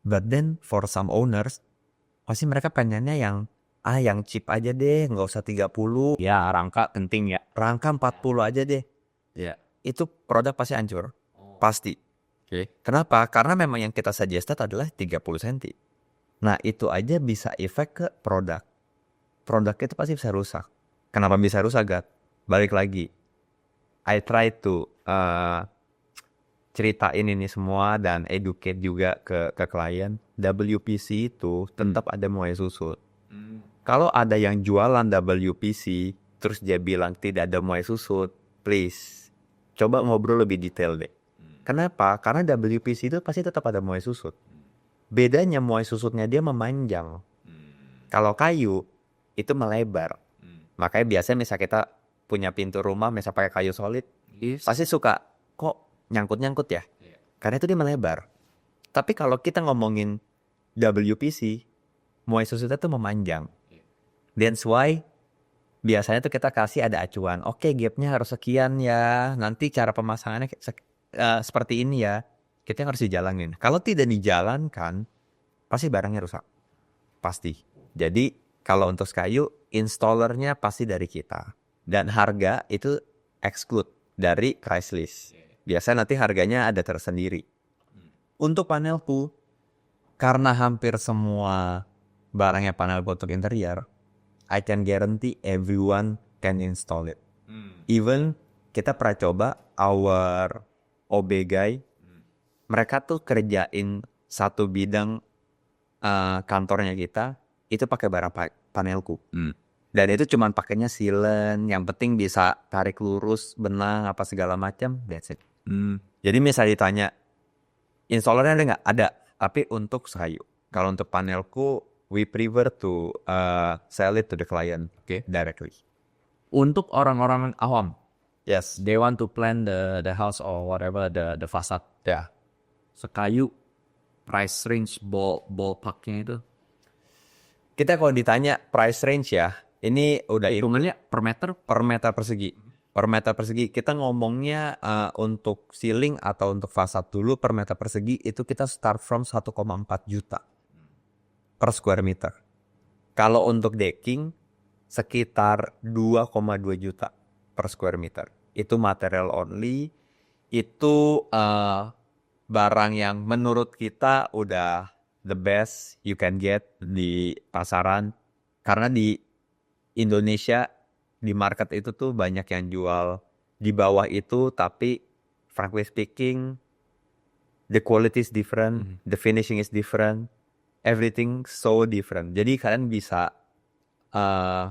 But then for some owners, pasti mereka pengennya yang cheap aja deh, nggak usah 30. Ya, rangka penting ya. Rangka 40 aja deh. Ya. Itu produk pasti hancur. Pasti. Oke. Kenapa? Karena memang yang kita suggested adalah 30 cm. Nah itu aja bisa efek ke produk. Produk itu pasti bisa rusak. Kenapa bisa rusak, Gat? Balik lagi. I try to ceritain ini semua dan educate juga ke klien. WPC itu tetap ada muai susut. Kalau ada yang jualan WPC terus dia bilang tidak ada muai susut, please coba ngobrol lebih detail deh. Kenapa? Karena WPC itu pasti tetap ada muai susut. Bedanya muai susutnya dia memanjang. Kalau kayu itu melebar. Makanya biasanya misalnya kita punya pintu rumah misalnya pakai kayu solid, pasti suka kok nyangkut-nyangkut ya. Karena itu dia melebar. Tapi kalau kita ngomongin WPC, muai susutnya tuh memanjang. That's why biasanya tuh kita kasih ada acuan. Oke, gapnya harus sekian ya. Nanti cara pemasangannya seperti ini ya. Kita harus dijalanin. Kalau tidak dijalankan, pasti barangnya rusak. Pasti. Jadi kalau untuk kayu, installernya pasti dari kita. Dan harga itu exclude dari price list. Biasanya nanti harganya ada tersendiri. Untuk panelku, karena hampir semua barangnya panel untuk interior, I can guarantee everyone can install it. Even kita pernah coba our OB guy, mereka tuh kerjain satu bidang kantornya kita itu pakai barang panelku. Dan itu cuman pakainya sealant, yang penting bisa tarik lurus, benang apa segala macam, that's it. Jadi misalnya ditanya installernya ada nggak? Ada, tapi untuk kayu. Kalau untuk panelku, we prefer to sell it to the client directly. Untuk orang-orang awam, Yes. they want to plan the house or whatever the facade. Ya. Sekayu price range ballparknya itu Kita kalau ditanya price range ya, ini udah hitungannya per meter. per meter persegi. Per meter persegi kita ngomongnya untuk ceiling atau untuk fasad dulu per meter persegi itu kita start from 1,4 juta per square meter. Kalau untuk decking sekitar 2,2 juta per square meter. Itu material only. Itu barang yang menurut kita udah the best you can get di pasaran. Karena di Indonesia di market itu tuh banyak yang jual di bawah itu, tapi frankly speaking the quality is different, the finishing is different, everything so different. Jadi kalian bisa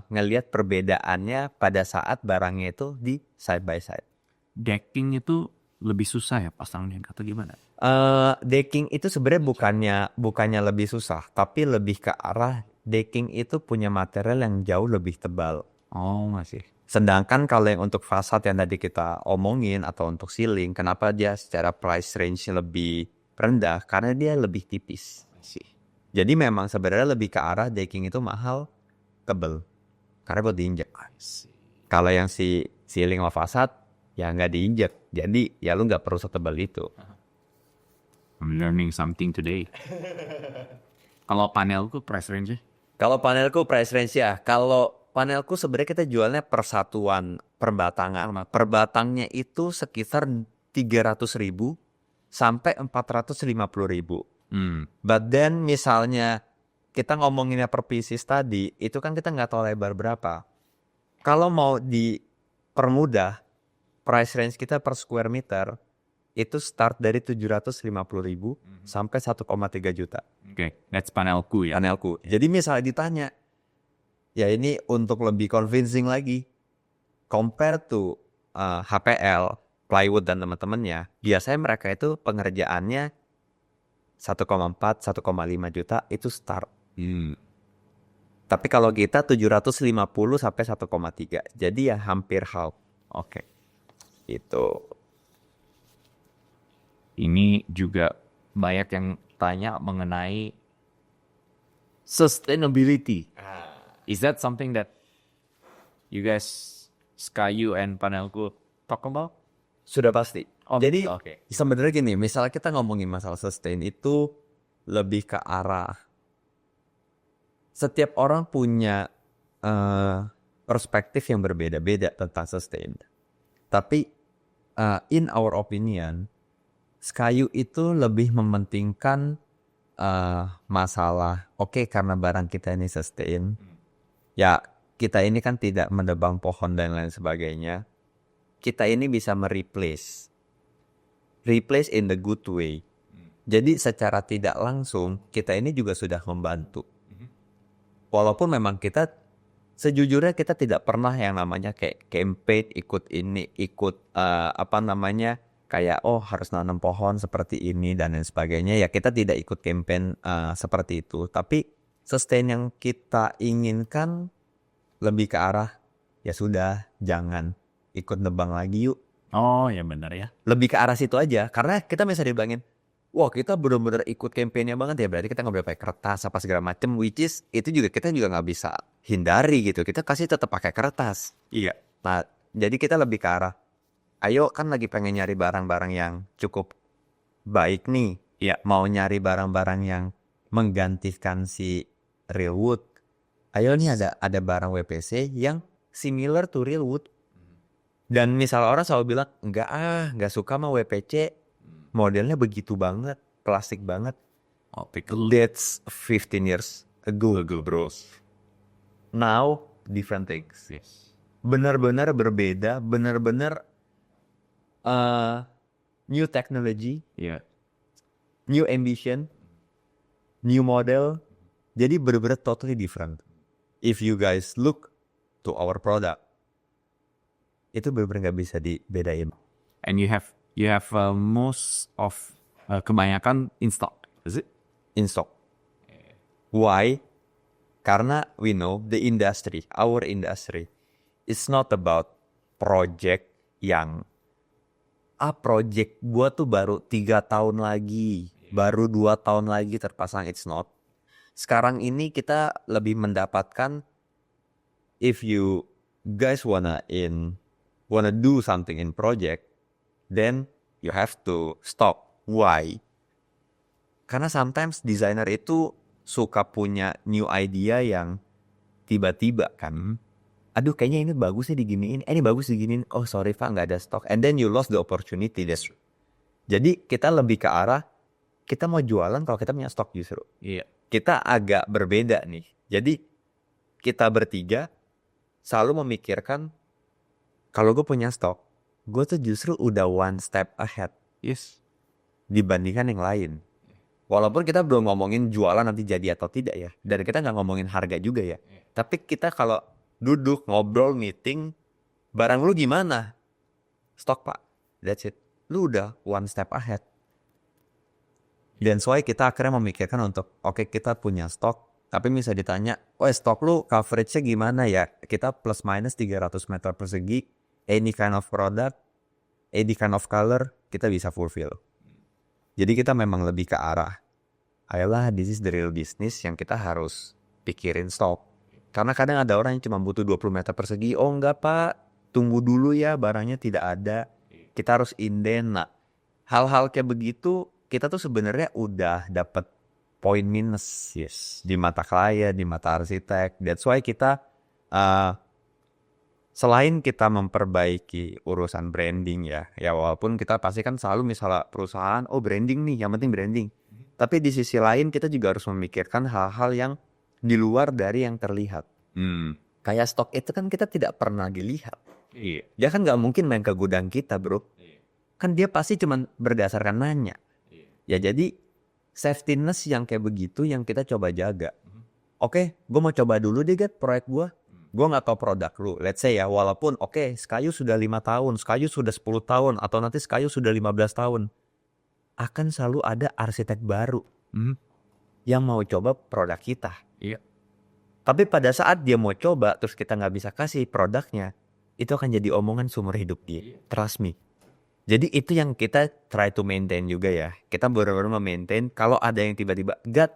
ngelihat perbedaannya pada saat barangnya itu di side by side. Decking itu lebih susah ya pasangnya atau gimana? Decking itu sebenarnya bukannya lebih susah, tapi lebih ke arah decking itu punya material yang jauh lebih tebal. Oh, masih. Sedangkan kalau yang untuk fasad yang tadi kita omongin atau untuk ceiling, kenapa dia secara price range lebih rendah? Karena dia lebih tipis. Jadi memang sebenarnya lebih ke arah decking itu mahal, tebel. Karena buat diinjek. Kalau yang si ceiling sama fasad, ya nggak diinjek. Jadi ya lu nggak perlu setebal itu. I'm learning something today. Kalau panelku price range-nya? Kalau panelku price range ya, kalau panelku sebenarnya kita jualnya persatuan perbatangan. Perbatangnya itu sekitar 300.000 sampai 450.000. But then misalnya kita ngomonginnya per pieces tadi, itu kan kita nggak tahu lebar berapa. Kalau mau dipermudah, price range kita per square meter itu start dari 750.000 sampai 1,3 juta. Oke, that's panelku ya. Panelku. Jadi misalnya ditanya, ya ini untuk lebih convincing lagi, compare to HPL, plywood dan teman-temannya, biasanya mereka itu pengerjaannya 1,4, 1,5 juta itu start. Tapi kalau kita 750 sampai 1,3, jadi ya hampir half. Oke. Itu. Ini juga banyak yang tanya mengenai sustainability. Is that something that you guys, Skayu and Panelku talk about? Sudah pasti. Oh, jadi oke. sebenarnya gini, misalnya kita ngomongin masalah sustain itu lebih ke arah setiap orang punya perspektif yang berbeda-beda tentang sustain. Tapi in our opinion, Skayu itu lebih mementingkan masalah, oke, karena barang kita ini sustain, ya kita ini kan tidak menebang pohon dan lain sebagainya. Kita ini bisa replace in the good way. Jadi secara tidak langsung kita ini juga sudah membantu. Walaupun memang kita sejujurnya kita tidak pernah yang namanya kayak campaign ikut kayak harus nanam pohon seperti ini dan lain sebagainya. Ya kita tidak ikut campaign seperti itu. Tapi sustain yang kita inginkan lebih ke arah ya sudah, jangan ikut nebang lagi yuk. Oh ya benar ya. Lebih ke arah situ aja. Karena kita bisa dibilangin, wah kita benar-benar ikut kampanye banget ya, berarti kita nggak boleh pakai kertas apa segala macem, which is itu juga kita juga nggak bisa hindari gitu. Kita kasih tetap pakai kertas. Iya. Nah jadi kita lebih ke arah, ayo kan lagi pengen nyari barang-barang yang cukup baik nih. Iya. Mau nyari barang-barang yang menggantikan si real wood. Ayo nih ada barang WPC yang similar to real wood. Dan misal orang selalu bilang, nggak suka sama WPC, modelnya begitu banget, plastik banget. Oh, pickle. That's 15 years ago bro. Now different things. Yes. benar-benar berbeda, benar-benar new technology, Iya. new ambition, new model. Jadi benar-benar totally different. If you guys look to our product, itu benar-benar nggak bisa dibedain. And you have most of kebanyakan in stock, is it? In stock. Why? Karena we know the industry, our industry, it's not about project yang project gua tuh baru 3 tahun lagi, baru 2 tahun lagi terpasang. It's not. Sekarang ini kita lebih mendapatkan, if you guys wanna do something in project, then you have to stop. Why? Karena sometimes designer itu suka punya new idea yang tiba-tiba kan. Aduh, kayaknya ini bagusnya diginiin. Ini bagus diginiin. Oh sorry Pak, nggak ada stok. And then you lost the opportunity. That's true. Jadi kita lebih ke arah, kita mau jualan kalau kita punya stok justru. Iya. Kita agak berbeda nih. Jadi kita bertiga selalu memikirkan, kalau gue punya stok, gue tuh justru udah one step ahead Yes. dibandingkan yang lain. Walaupun kita belum ngomongin jualan nanti jadi atau tidak ya. Dan kita nggak ngomongin harga juga ya. Tapi kita kalau duduk, ngobrol, meeting, barang lu gimana? Stok Pak. That's it. Lu udah one step ahead. Dan why kita akhirnya memikirkan untuk, oke, kita punya stok. Tapi bisa ditanya, stok lu coverage-nya gimana ya? Kita plus minus 300 meter persegi. Any kind of product, any kind of color, kita bisa fulfill. Jadi kita memang lebih ke arah, ayolah, this is the real business yang kita harus pikirin stok. Karena kadang ada orang yang cuma butuh 20 meter persegi. Oh enggak Pak, tunggu dulu ya, barangnya tidak ada. Kita harus inden. Nah, hal-hal kayak begitu, kita tuh sebenarnya udah dapat poin minus, yes, di mata klien, di mata arsitek. That's why kita, selain kita memperbaiki urusan branding ya walaupun kita pasti kan selalu misalnya perusahaan, branding nih, yang penting branding. Tapi di sisi lain kita juga harus memikirkan hal-hal yang di luar dari yang terlihat. Kayak stok itu kan kita tidak pernah dilihat. Iya. Dia kan nggak mungkin main ke gudang kita bro. Kan dia pasti cuma berdasarkan nanya. Ya jadi safetyness yang kayak begitu yang kita coba jaga. Oke, gue mau coba dulu deh proyek gue. Gue nggak tahu produk lu. Let's say ya, walaupun Sekayu sudah 5 tahun, Sekayu sudah 10 tahun, atau nanti Sekayu sudah 15 tahun. Akan selalu ada arsitek baru yang mau coba produk kita. Iya. Tapi pada saat dia mau coba, terus kita nggak bisa kasih produknya, itu akan jadi omongan seumur hidup dia. Trust me. Jadi itu yang kita try to maintain juga ya. Kita benar-benar memaintain kalau ada yang tiba-tiba, God,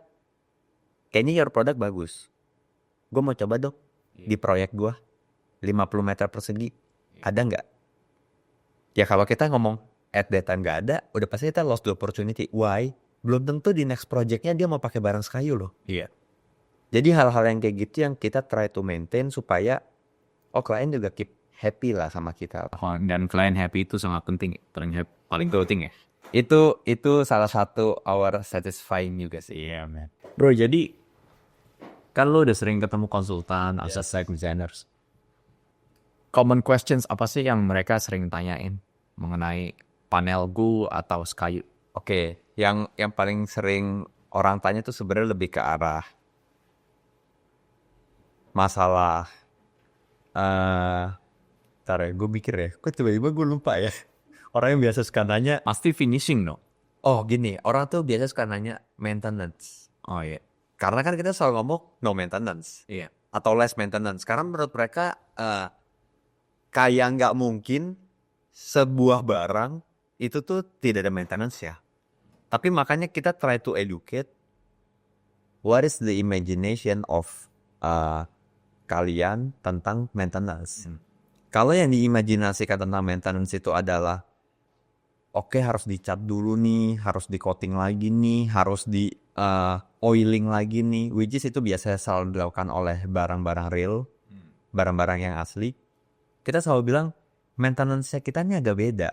kayaknya your product bagus. Gue mau coba dong di proyek gue. 50 meter persegi. Ada nggak? Ya kalau kita ngomong at that time nggak ada, udah pasti kita lost the opportunity. Why? Belum tentu di next projectnya dia mau pakai barang Sekayu loh. Iya. Jadi hal-hal yang kayak gitu yang kita try to maintain supaya klien juga keep happy lah sama kita. Dan klien happy itu sangat penting, paling penting ya. Itu salah satu our satisfying juga sih. Iya, man. Bro, jadi kan lo udah sering ketemu konsultan, arsitek, designers. Common questions apa sih yang mereka sering tanyain mengenai panel gu atau Sekayu? Oke, yang paling sering orang tanya tuh sebenarnya lebih ke arah masalah ntar ya, gue mikir ya, kok tiba-tiba gue lupa ya. Orang yang biasa suka nanya, Pasti finishing no? gini, orang tuh biasa suka nanya maintenance. Oh iya. Karena kan kita selalu ngomong no maintenance. Iya. Atau less maintenance. Karena menurut mereka kayak nggak mungkin sebuah barang itu tuh tidak ada maintenance ya. Tapi makanya kita try to educate what is the imagination of kalian tentang maintenance. Kalau yang diimajinasikan tentang maintenance itu adalah harus dicat dulu nih, harus di coating lagi nih, harus di oiling lagi nih, which is itu biasanya selalu dilakukan oleh barang-barang real, barang-barang yang asli. Kita selalu bilang maintenance-nya kita ini agak beda.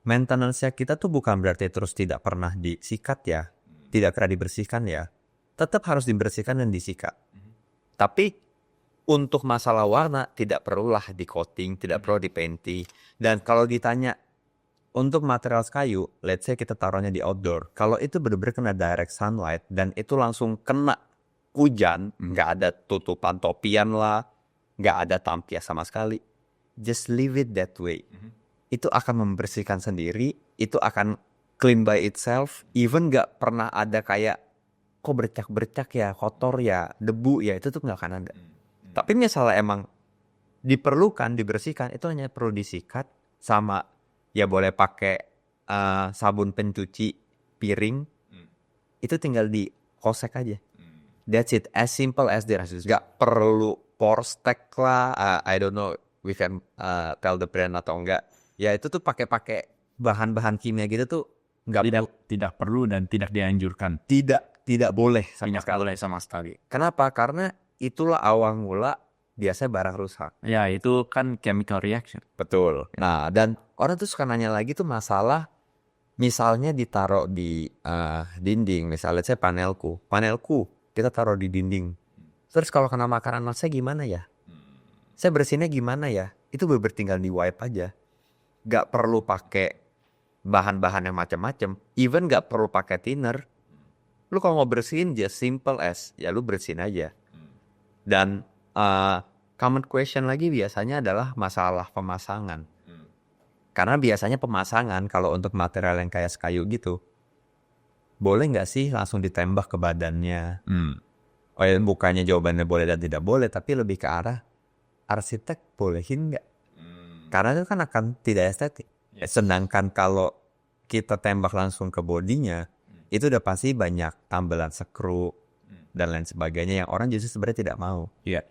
Maintenance-nya kita tuh bukan berarti terus tidak pernah disikat ya, tidak pernah dibersihkan ya. Tetap harus dibersihkan dan disikat. Tapi Untuk masalah warna tidak perlulah di coating, tidak perlu di painting. Dan kalau ditanya untuk material kayu, let's say kita taruhnya di outdoor. Kalau itu benar-benar kena direct sunlight dan itu langsung kena hujan, nggak ada tutupan topian lah, nggak ada tampias sama sekali. Just leave it that way. Itu akan membersihkan sendiri, itu akan clean by itself. Even nggak pernah ada kayak kok bercak-bercak ya, kotor ya, debu ya, itu tuh nggak akan ada. Tapi misalnya emang diperlukan dibersihkan, itu hanya perlu disikat sama ya boleh pakai sabun pencuci piring, itu tinggal dikosek aja. That's it, as simple as that. Gak perlu Porsteak lah, I don't know we can tell the brand atau enggak. Ya itu tuh pakai bahan-bahan kimia gitu tuh Tidak perlu dan tidak dianjurkan. tidak boleh sama Tidak sekali. boleh sama sekali. Kenapa? Karena itulah awal mula biasanya barang rusak. Ya, itu kan chemical reaction. Betul. Nah, dan orang tuh suka nanya lagi tuh masalah misalnya ditaruh di dinding, misalnya saya panelku kita taruh di dinding. Terus kalau kena makanan saya gimana ya? Saya bersihinnya gimana ya? Itu bener tinggal di wipe aja. Gak perlu pakai bahan-bahan yang macam-macam. Even gak perlu pakai thinner. Lu kalau mau bersihin just simple as ya lu bersihin aja. Dan common question lagi biasanya adalah masalah pemasangan. Karena biasanya pemasangan kalau untuk material yang kayak kayu gitu, boleh nggak sih langsung ditembak ke badannya? Oh ya, bukannya jawabannya boleh dan tidak boleh, tapi lebih ke arah arsitek bolehin nggak? Karena itu kan akan tidak estetik. Sedangkan kalau kita tembak langsung ke bodinya, itu udah pasti banyak tambelan skru dan lain sebagainya yang orang justru sebenarnya tidak mau. Iya.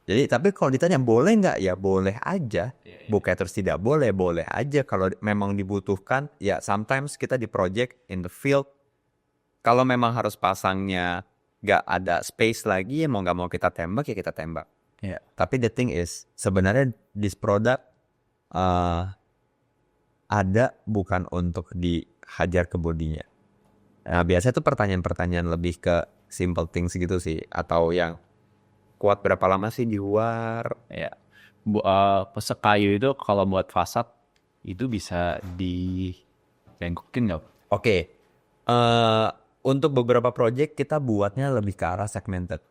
Jadi tapi kalau ditanya boleh nggak, ya boleh aja. Bukan terus tidak boleh, boleh aja kalau memang dibutuhkan. Ya sometimes kita di project in the field, kalau memang harus pasangnya nggak ada space lagi, ya mau nggak mau kita tembak ya kita tembak. Iya. Tapi the thing is sebenarnya this product ada bukan untuk dihajar ke bodinya. Nah biasanya tuh pertanyaan-pertanyaan lebih ke simple things gitu sih, atau yang kuat berapa lama sih di luar. Ya. Sekayu itu kalau buat fasad itu bisa dibengkokin nggak? Oke. Untuk beberapa project kita buatnya lebih ke arah segmented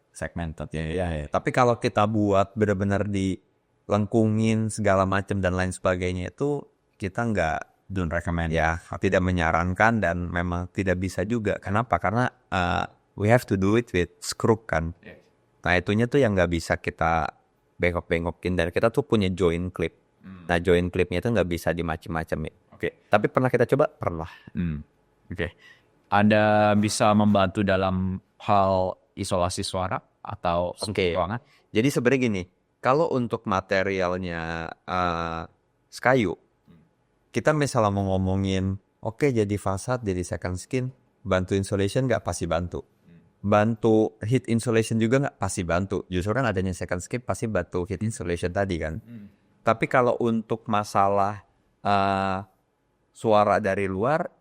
ya. Tapi kalau kita buat benar-benar dilengkungin segala macam dan lain sebagainya, itu kita nggak Don't recommend. ya, tidak menyarankan dan memang tidak bisa juga. Kenapa? Karena we have to do it with screw kan. Nah itunya tuh yang nggak bisa kita bengkok-bengkokin, dan kita tuh punya joint clip. Nah joint clipnya itu nggak bisa dimacem-macemin. Oke. Tapi pernah kita coba? Pernah. Oke. Ada bisa membantu dalam hal isolasi suara atau ruangan? Jadi sebenarnya gini, kalau untuk materialnya kayu, kita misalnya mau ngomongin, oke, jadi fasad, jadi second skin, bantu insulation nggak? Pasti bantu. Bantu heat insulation juga nggak? Pasti bantu. Justru kan adanya second skin pasti bantu heat insulation tadi kan. Tapi kalau untuk masalah suara dari luar,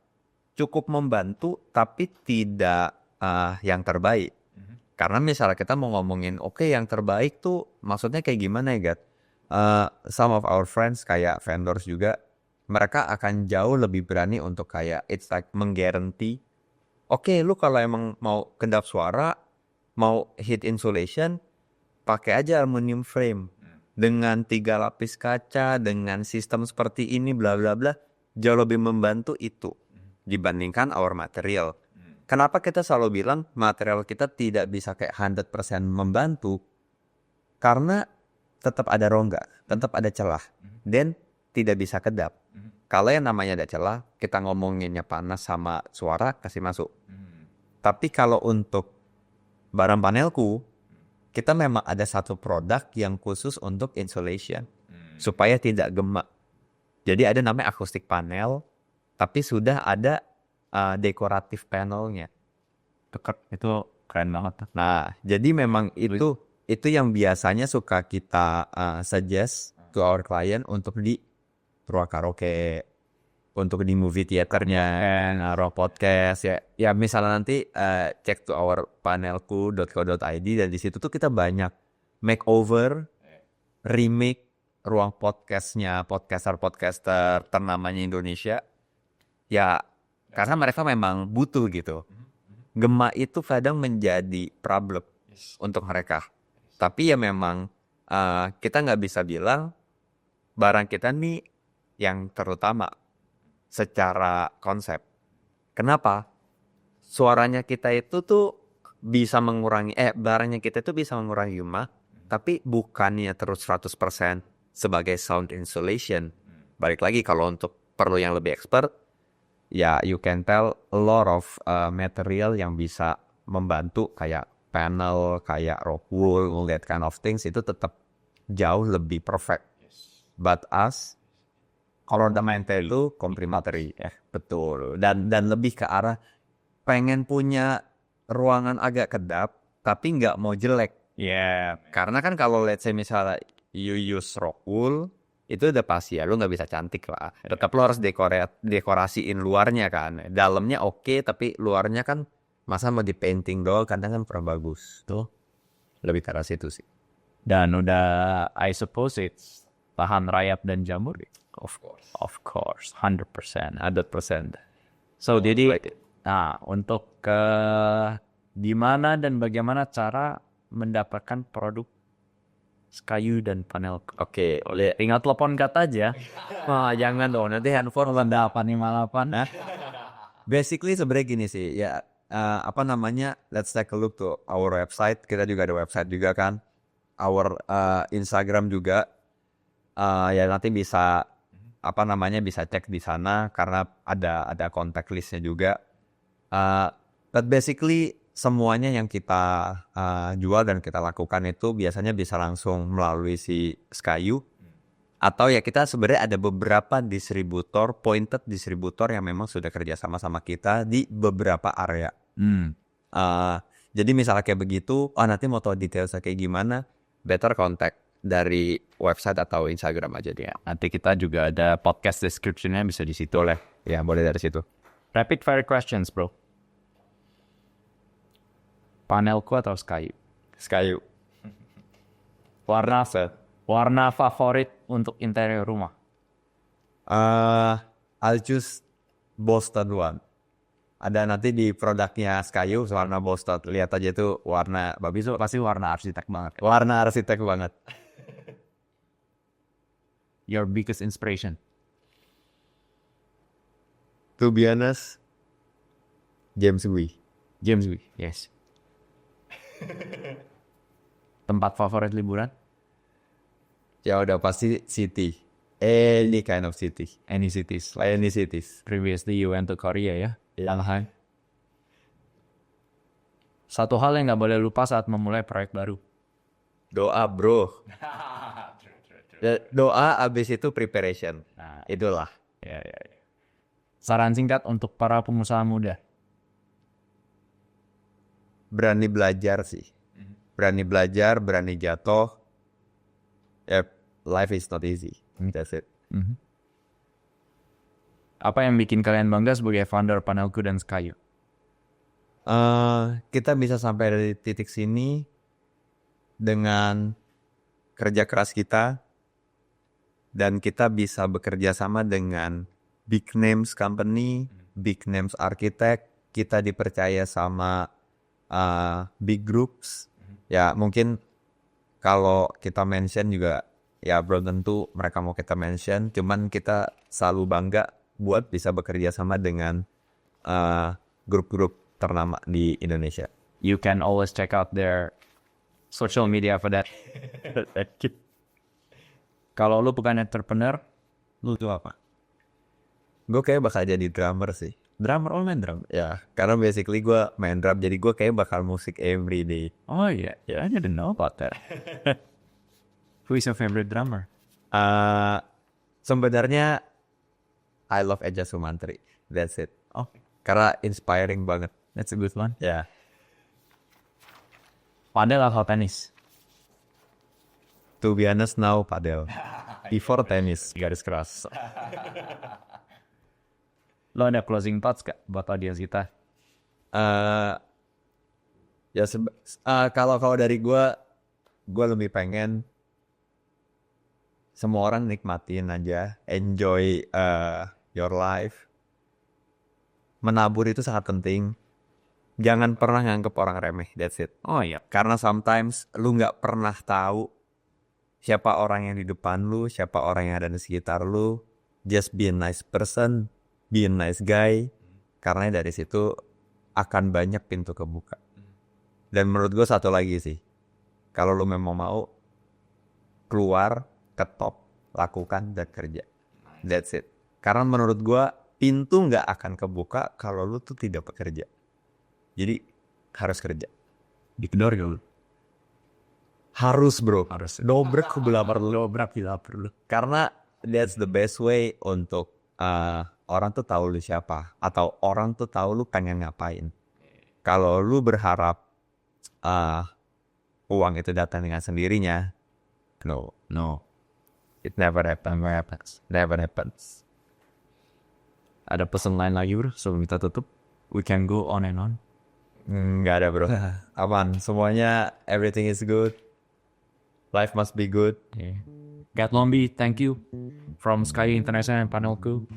cukup membantu tapi tidak yang terbaik. Karena misalnya kita mau ngomongin, oke, yang terbaik tuh maksudnya kayak gimana ya, Gat? Some of our friends kayak vendors juga, mereka akan jauh lebih berani untuk kayak it's like menggaranti, oke, lu kalau emang mau kedap suara, mau heat insulation, pakai aja aluminium frame dengan 3 lapis kaca, dengan sistem seperti ini, bla bla bla, jauh lebih membantu itu dibandingkan our material. Kenapa kita selalu bilang material kita tidak bisa kayak 100% membantu? Karena tetap ada rongga, tetap ada celah, dan tidak bisa kedap. Kalau yang namanya ada celah, kita ngomonginnya panas sama suara kasih masuk. Tapi kalau untuk barang panelku, kita memang ada satu produk yang khusus untuk insulation, supaya tidak gemak. Jadi ada namanya acoustic panel, tapi sudah ada dekoratif panelnya. Itu keren banget. Nah, jadi memang itu yang biasanya suka kita suggest to our client untuk di ruang karaoke, untuk di movie theaternya, naruh podcast ya. Ya misalnya nanti cek to our panelku.co.id, dan di situ tuh kita banyak makeover, remake ruang podcastnya podcaster ternamanya Indonesia. Ya karena mereka memang butuh gitu. Gema itu kadang menjadi problem untuk mereka. Tapi ya memang kita nggak bisa bilang barang kita nih yang terutama secara konsep. Kenapa? Suaranya kita itu tuh bisa mengurangi, barangnya kita itu bisa mengurangi gema, tapi bukannya terus 100% sebagai sound insulation. Balik lagi kalau untuk perlu yang lebih expert, ya you can tell a lot of material yang bisa membantu kayak panel, kayak rock wool, that kind of things itu tetap jauh lebih perfect. But us, ornamental itu complementary, betul. Dan lebih ke arah pengen punya ruangan agak kedap, tapi nggak mau jelek. Karena kan kalau let's say misalnya you use rock wool, itu udah pasti ya, lu nggak bisa cantik lah. Tetap lu harus dekorasiin luarnya kan. Dalamnya oke, tapi luarnya kan masa mau di painting doang, kadang kan kurang bagus. Tuh, lebih ke arah situ sih. Dan udah, I suppose it's tahan rayap dan jamur. Of course, 100%. So, jadi, nah, untuk di mana dan bagaimana cara mendapatkan produk kayu dan panel. Oke, Tinggal telepon kata aja. jangan dong, nanti handphone Benda 858. Nah, basically sebenarnya gini sih, ya let's take a look to our website. Kita juga ada website juga kan, our Instagram juga, ya nanti bisa bisa cek di sana karena ada contact listnya juga. But basically semuanya yang kita jual dan kita lakukan itu biasanya bisa langsung melalui si Skayu. Atau ya kita sebenarnya ada beberapa pointed distributor yang memang sudah kerja sama kita di beberapa area. Jadi misalnya kayak begitu, nanti mau tahu detailnya kayak gimana, better contact dari website atau Instagram aja dia. nanti kita juga ada podcast description-nya bisa di situ lah. Ya boleh dari situ. Rapid fire questions, bro. Panelku atau Skayu? Skayu. Warna favorit untuk interior rumah? I'll choose Boston one. Ada nanti di produknya Skayu warna Boston. Lihat aja itu warna bagus, Pasti warna arsitek banget. warna arsitek banget. Your biggest inspiration? To be honest, James Gui. Yes. Tempat favorit liburan? Ya udah pasti city. Any kind of city. Any cities? Any cities. Previously you went to Korea ya? Shanghai. Satu hal yang nggak boleh lupa saat memulai proyek baru? Doa bro. Doa abis itu preparation. Nah, Itulah. ya. Saran singkat untuk para pengusaha muda? Berani belajar sih. Berani belajar, berani jatuh. Life is not easy. That's it. Apa yang bikin kalian bangga sebagai founder Panelku dan Skayu? Kita bisa sampai dari titik sini dengan kerja keras kita, dan kita bisa bekerja sama dengan big names company, big names arsitek. Kita dipercaya sama big groups. Ya mungkin kalau kita mention juga ya belum tentu mereka mau kita mention. Cuman kita selalu bangga buat bisa bekerja sama dengan grup-grup ternama di Indonesia. You can always check out their social media for that. Kalau lu bukan entrepreneur, lu tuh apa? Gue kayak bakal jadi drummer sih. Drummer, main drum? Ya, karena basically gue main drum, jadi gue kayak bakal musik every day. Oh iya, I didn't know about that. Who is your favorite drummer? Sebenarnya I love Eja Sumantri. That's it. Oh, Karena inspiring banget. that's a good one. Ya. Padel atau tenis? To be honest now padel. Before tennis. Garis keras. Lo ada closing thoughts gak buat audiens kita? Kalau dari gue, gue lebih pengen semua orang nikmatin aja, enjoy your life. Menabur itu sangat penting. Jangan pernah nganggep orang remeh, that's it. Oh iya. Karena sometimes lu nggak pernah tahu siapa orang yang di depan lu, siapa orang yang ada di sekitar lu. Just be a nice person, be a nice guy. Karena dari situ akan banyak pintu kebuka. Dan menurut gue satu lagi sih, kalau lu memang mau keluar ke top, lakukan dan kerja. That's it. Karena menurut gue pintu nggak akan kebuka kalau lu tuh tidak bekerja. Jadi harus kerja. Dikejar gak? Harus bro. Harus. Dobrak bila perlu. Dobrak bila perlu. Karena that's the best way untuk orang tuh tahu lu siapa. Atau orang tuh tahu lu pengen ngapain. Kalau lu berharap uang itu datang dengan sendirinya, no. It never happens. Never happens. Ada pesan lain lagi bro sebelum kita tutup? We can go on and on. Nggak ada bro. Aman. Semuanya everything is good. Life must be good. Yeah. Gat Lombi, thank you from Sky International and panelku.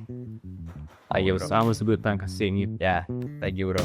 Thank you bro. Sama sebut seeing you. Yeah. Thank you bro.